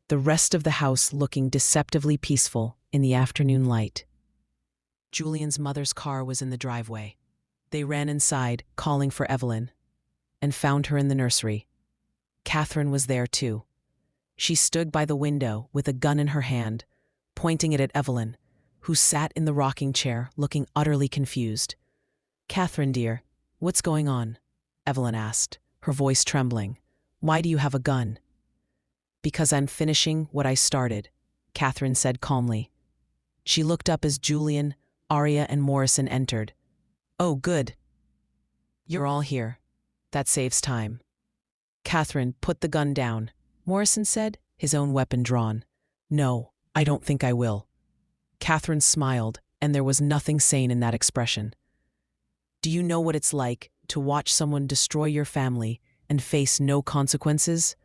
The rest of the house looking deceptively peaceful in the afternoon light. Julian's mother's car was in the driveway. They ran inside, calling for Evelyn, and found her in the nursery. Catherine was there too. She stood by the window with a gun in her hand, pointing it at Evelyn, who sat in the rocking chair looking utterly confused. Catherine, dear, what's going on? Evelyn asked, her voice trembling. Why do you have a gun? Because I'm finishing what I started, Catherine said calmly. She looked up as Julian, Arya, and Morrison entered. Oh, good. You're all here. That saves time. Catherine, put the gun down, Morrison said, his own weapon drawn. No, I don't think I will. Catherine smiled, and there was nothing sane in that expression. Do you know what it's like to watch someone destroy your family and face no consequences?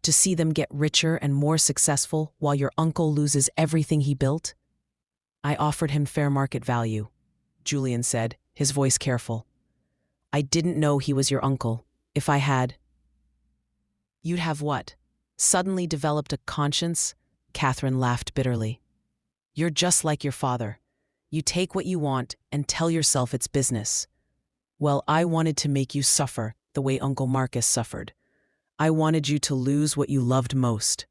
To see them get richer and more successful while your uncle loses everything he built? I offered him fair market value, Julian said, his voice careful. I didn't know he was your uncle. If I had... You'd have what? Suddenly developed a conscience? Catherine laughed bitterly. You're just like your father. You take what you want and tell yourself it's business. Well, I wanted to make you suffer the way Uncle Marcus suffered. I wanted you to lose what you loved most.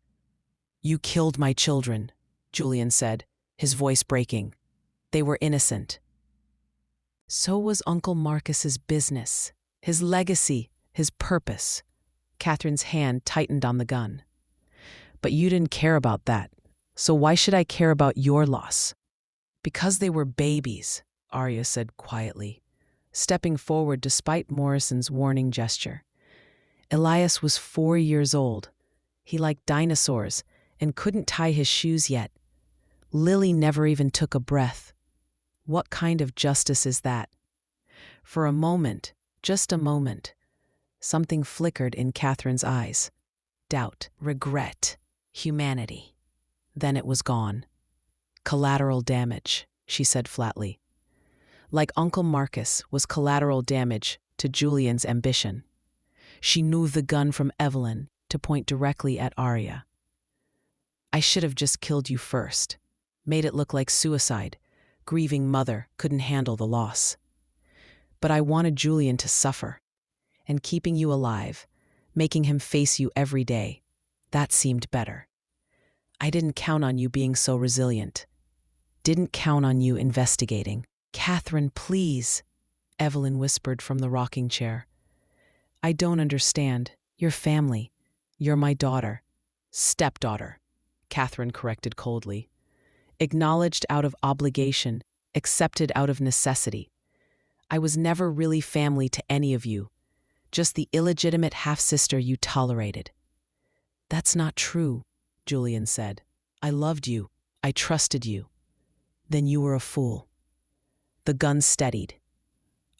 You killed my children, Julian said, his voice breaking. They were innocent. So was Uncle Marcus's business, his legacy, his purpose. Catherine's hand tightened on the gun. But you didn't care about that, so why should I care about your loss? Because they were babies, Arya said quietly, stepping forward despite Morrison's warning gesture. Elias was 4 years old. He liked dinosaurs and couldn't tie his shoes yet. Lily never even took a breath. What kind of justice is that? For a moment, just a moment, something flickered in Catherine's eyes. Doubt, regret, humanity. Then it was gone. Collateral damage, she said flatly. Like Uncle Marcus was collateral damage to Julian's ambition. She moved the gun from Evelyn to point directly at Arya. I should have just killed you first. Made it look like suicide. Grieving mother couldn't handle the loss. But I wanted Julian to suffer. And keeping you alive, making him face you every day, that seemed better. I didn't count on you being so resilient. Didn't count on you investigating. Catherine, please, Evelyn whispered from the rocking chair. I don't understand. You're family. You're my daughter. Stepdaughter, Catherine corrected coldly. Acknowledged out of obligation, accepted out of necessity. I was never really family to any of you, just the illegitimate half-sister you tolerated. That's not true, Julian said. I loved you. I trusted you. Then you were a fool. The gun steadied.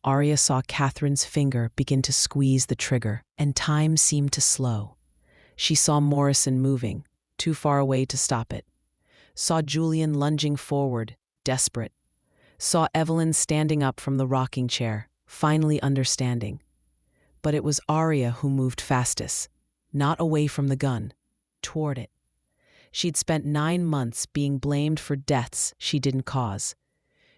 Arya saw Catherine's finger begin to squeeze the trigger, and time seemed to slow. She saw Morrison moving, too far away to stop it. Saw Julian lunging forward, desperate. Saw Evelyn standing up from the rocking chair, finally understanding. But it was Arya who moved fastest, not away from the gun, toward it. She'd spent 9 months being blamed for deaths she didn't cause.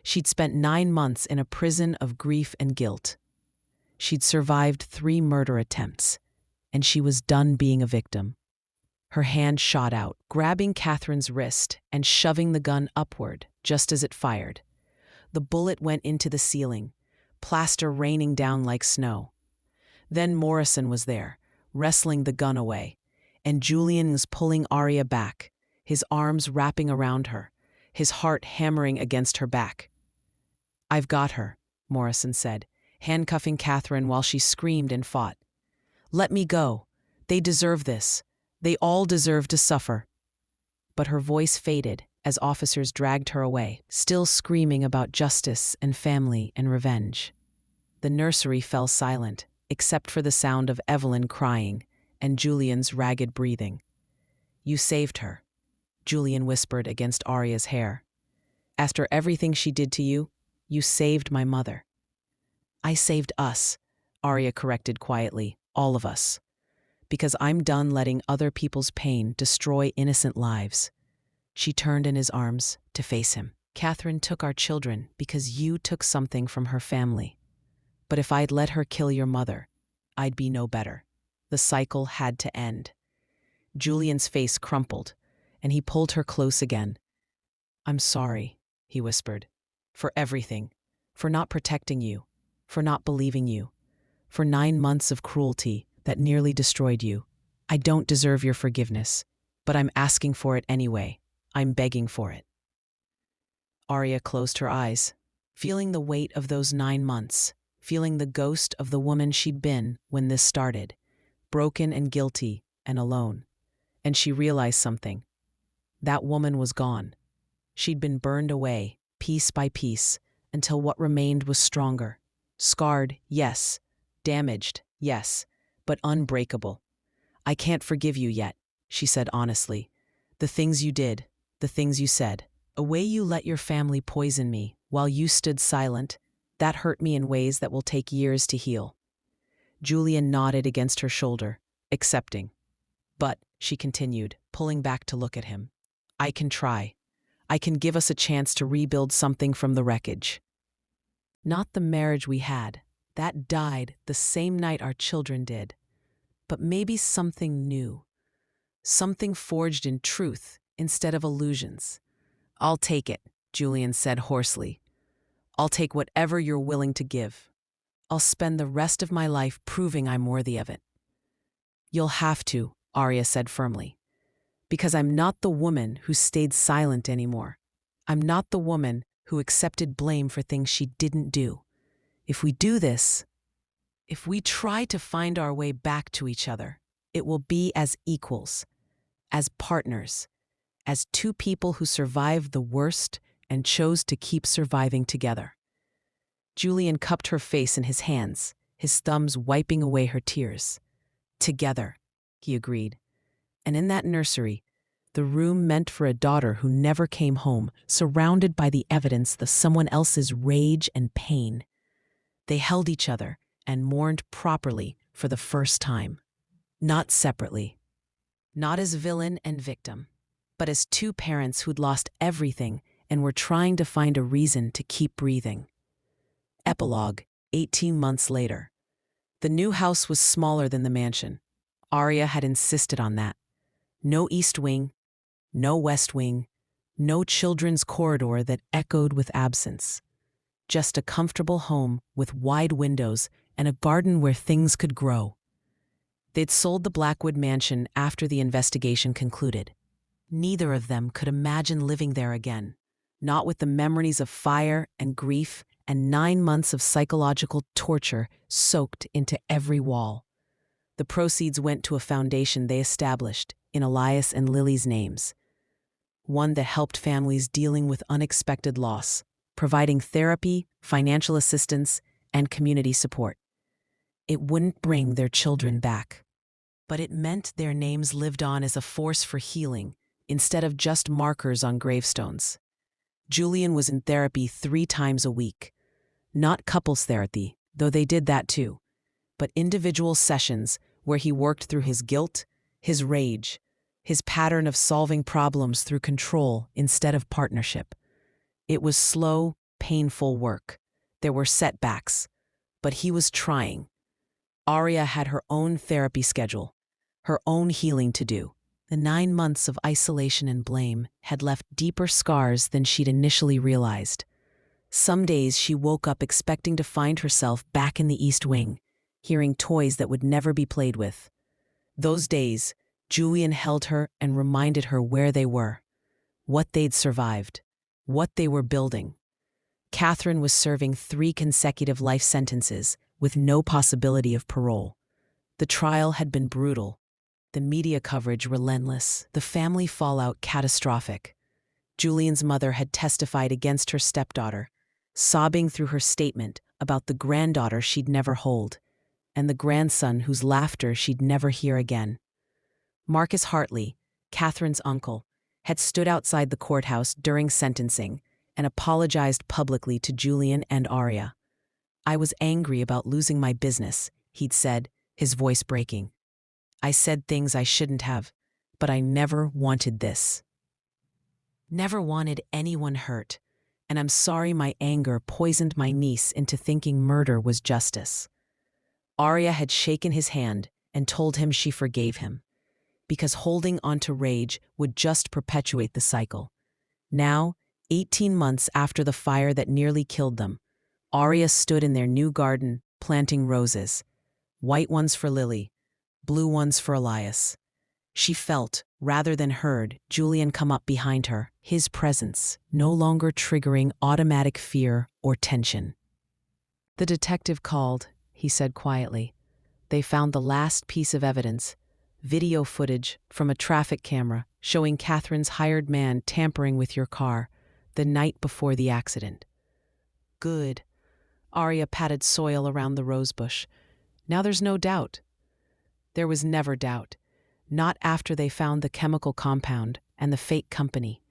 She'd spent 9 months in a prison of grief and guilt. She'd survived 3 murder attempts, and she was done being a victim. Her hand shot out, grabbing Catherine's wrist and shoving the gun upward just as it fired. The bullet went into the ceiling, plaster raining down like snow. Then Morrison was there, wrestling the gun away, and Julian was pulling Arya back, his arms wrapping around her, his heart hammering against her back. I've got her, Morrison said, handcuffing Catherine while she screamed and fought. Let me go. They deserve this. They all deserve to suffer. But her voice faded as officers dragged her away, still screaming about justice and family and revenge. The nursery fell silent, except for the sound of Evelyn crying and Julian's ragged breathing. You saved her, Julian whispered against Arya's hair. After everything she did to you, you saved my mother. I saved us, Arya corrected quietly, all of us. Because I'm done letting other people's pain destroy innocent lives. She turned in his arms to face him. Catherine took our children because you took something from her family. But if I'd let her kill your mother, I'd be no better. The cycle had to end. Julian's face crumpled, and he pulled her close again. I'm sorry, he whispered, for everything, for not protecting you, for not believing you, for 9 months of cruelty that nearly destroyed you. I don't deserve your forgiveness, but I'm asking for it anyway. I'm begging for it. Arya closed her eyes, feeling the weight of those 9 months, feeling the ghost of the woman she'd been when this started, broken and guilty and alone. And she realized something. That woman was gone. She'd been burned away, piece by piece, until what remained was stronger. Scarred, yes. Damaged, yes. But unbreakable. I can't forgive you yet, she said honestly. The things you did, the things you said, a way you let your family poison me while you stood silent, that hurt me in ways that will take years to heal. Julian nodded against her shoulder, accepting. But, she continued, pulling back to look at him, I can try. I can give us a chance to rebuild something from the wreckage. Not the marriage we had. That died the same night our children did. But maybe something new. Something forged in truth instead of illusions. I'll take it, Julian said hoarsely. I'll take whatever you're willing to give. I'll spend the rest of my life proving I'm worthy of it. You'll have to, Arya said firmly. Because I'm not the woman who stayed silent anymore. I'm not the woman who accepted blame for things she didn't do. If we do this, if we try to find our way back to each other, it will be as equals, as partners, as two people who survived the worst and chose to keep surviving together. Julian cupped her face in his hands, his thumbs wiping away her tears. Together, he agreed. And in that nursery, the room meant for a daughter who never came home, surrounded by the evidence of someone else's rage and pain. They held each other and mourned properly for the first time. Not separately. Not as villain and victim, but as two parents who'd lost everything and were trying to find a reason to keep breathing. Epilogue, 18 months later. The new house was smaller than the mansion. Arya had insisted on that. No east wing, no west wing, no children's corridor that echoed with absence. Just a comfortable home with wide windows and a garden where things could grow. They'd sold the Blackwood mansion after the investigation concluded. Neither of them could imagine living there again, not with the memories of fire and grief and 9 months of psychological torture soaked into every wall. The proceeds went to a foundation they established in Elias and Lily's names, one that helped families dealing with unexpected loss, providing therapy, financial assistance, and community support. It wouldn't bring their children back, but it meant their names lived on as a force for healing instead of just markers on gravestones. Julian was in therapy 3 times a week. Not couples therapy, though they did that too, but individual sessions where he worked through his guilt, his rage, his pattern of solving problems through control instead of partnership. It was slow, painful work. There were setbacks, but he was trying. Arya had her own therapy schedule, her own healing to do. The 9 months of isolation and blame had left deeper scars than she'd initially realized. Some days she woke up expecting to find herself back in the East Wing, hearing toys that would never be played with. Those days, Julian held her and reminded her where they were, what they'd survived, what they were building. Catherine was serving 3 consecutive life sentences with no possibility of parole. The trial had been brutal, the media coverage relentless, the family fallout catastrophic. Julian's mother had testified against her stepdaughter, sobbing through her statement about the granddaughter she'd never hold, and the grandson whose laughter she'd never hear again. Marcus Hartley, Catherine's uncle, had stood outside the courthouse during sentencing and apologized publicly to Julian and Arya. "I was angry about losing my business," he'd said, his voice breaking. "I said things I shouldn't have, but I never wanted this. Never wanted anyone hurt, and I'm sorry my anger poisoned my niece into thinking murder was justice." Arya had shaken his hand and told him she forgave him, because holding onto rage would just perpetuate the cycle. Now, 18 months after the fire that nearly killed them, Arya stood in their new garden planting roses, white ones for Lily, blue ones for Elias. She felt, rather than heard, Julian come up behind her, his presence no longer triggering automatic fear or tension. "The detective called," he said quietly. "They found the last piece of evidence, video footage from a traffic camera showing Catherine's hired man tampering with your car the night before the accident." "Good." Arya patted soil around the rosebush. "Now there's no doubt." There was never doubt. Not after they found the chemical compound and the fake company.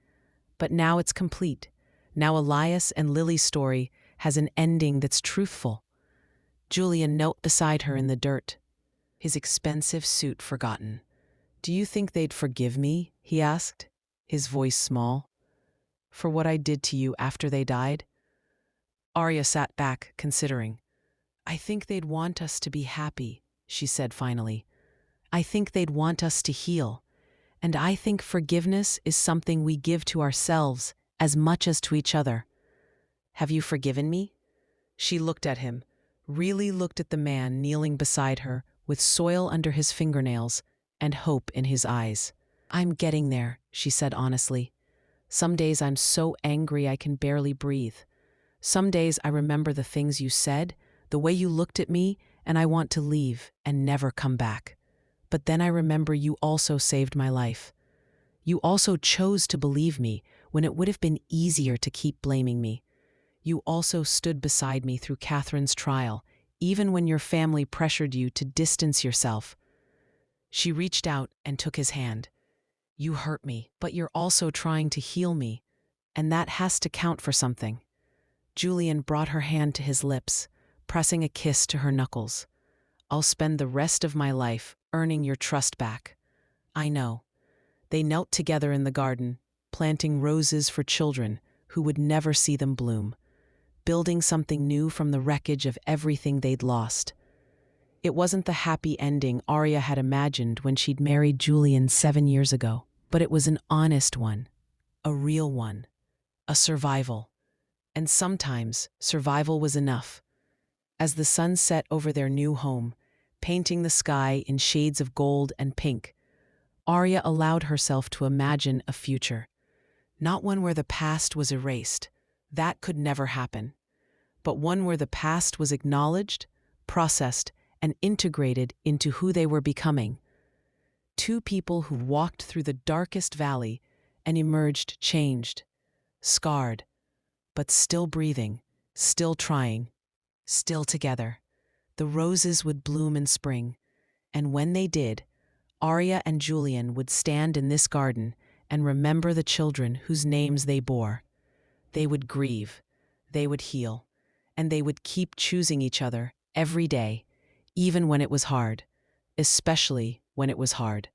But now it's complete. Now Elias and Lily's story has an ending that's truthful. Julian knelt beside her in the dirt, his expensive suit forgotten. "Do you think they'd forgive me?" he asked, his voice small. "For what I did to you after they died?" Arya sat back, considering. "I think they'd want us to be happy," she said finally. "I think they'd want us to heal. And I think forgiveness is something we give to ourselves as much as to each other. "Have you forgiven me?" She looked at him, really looked at the man kneeling beside her, with soil under his fingernails and hope in his eyes. "I'm getting there," she said honestly. "Some days I'm so angry I can barely breathe. Some days I remember the things you said, the way you looked at me, and I want to leave and never come back. But then I remember you also saved my life. You also chose to believe me when it would have been easier to keep blaming me. You also stood beside me through Catherine's trial, even when your family pressured you to distance yourself." She reached out and took his hand. "You hurt me, but you're also trying to heal me, and that has to count for something." Julian brought her hand to his lips, pressing a kiss to her knuckles. "I'll spend the rest of my life earning your trust back." "I know." They knelt together in the garden, planting roses for children who would never see them bloom, building something new from the wreckage of everything they'd lost. It wasn't the happy ending Arya had imagined when she'd married Julian 7 years ago, but it was an honest one, a real one, a survival. And sometimes survival was enough. As the sun set over their new home, painting the sky in shades of gold and pink, Arya allowed herself to imagine a future. Not one where the past was erased. That could never happen. But one where the past was acknowledged, processed, and integrated into who they were becoming. Two people who walked through the darkest valley and emerged changed, scarred, but still breathing, still trying, still together. The roses would bloom in spring, and when they did, Arya and Julian would stand in this garden and remember the children whose names they bore. They would grieve, they would heal, and they would keep choosing each other every day, even when it was hard, especially when it was hard.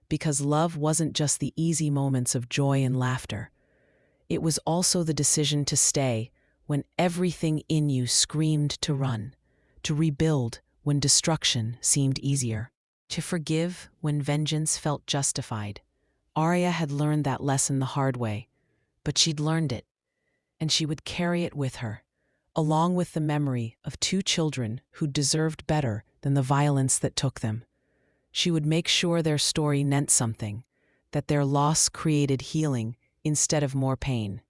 Because love wasn't just the easy moments of joy and laughter. It was also the decision to stay when everything in you screamed to run, to rebuild when destruction seemed easier, to forgive when vengeance felt justified. Arya had learned that lesson the hard way, but she'd learned it, and she would carry it with her, along with the memory of two children who deserved better than the violence that took them. She would make sure their story meant something, that their loss created healing instead of more pain,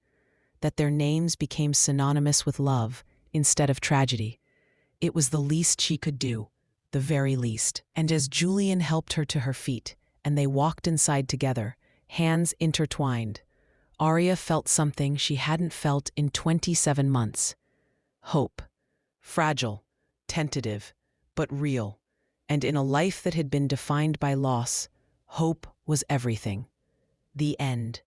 that their names became synonymous with love instead of tragedy. It was the least she could do, the very least. And as Julian helped her to her feet, and they walked inside together, hands intertwined, Arya felt something she hadn't felt in 27 months. Hope. Fragile, tentative, but real. And in a life that had been defined by loss, hope was everything. The end.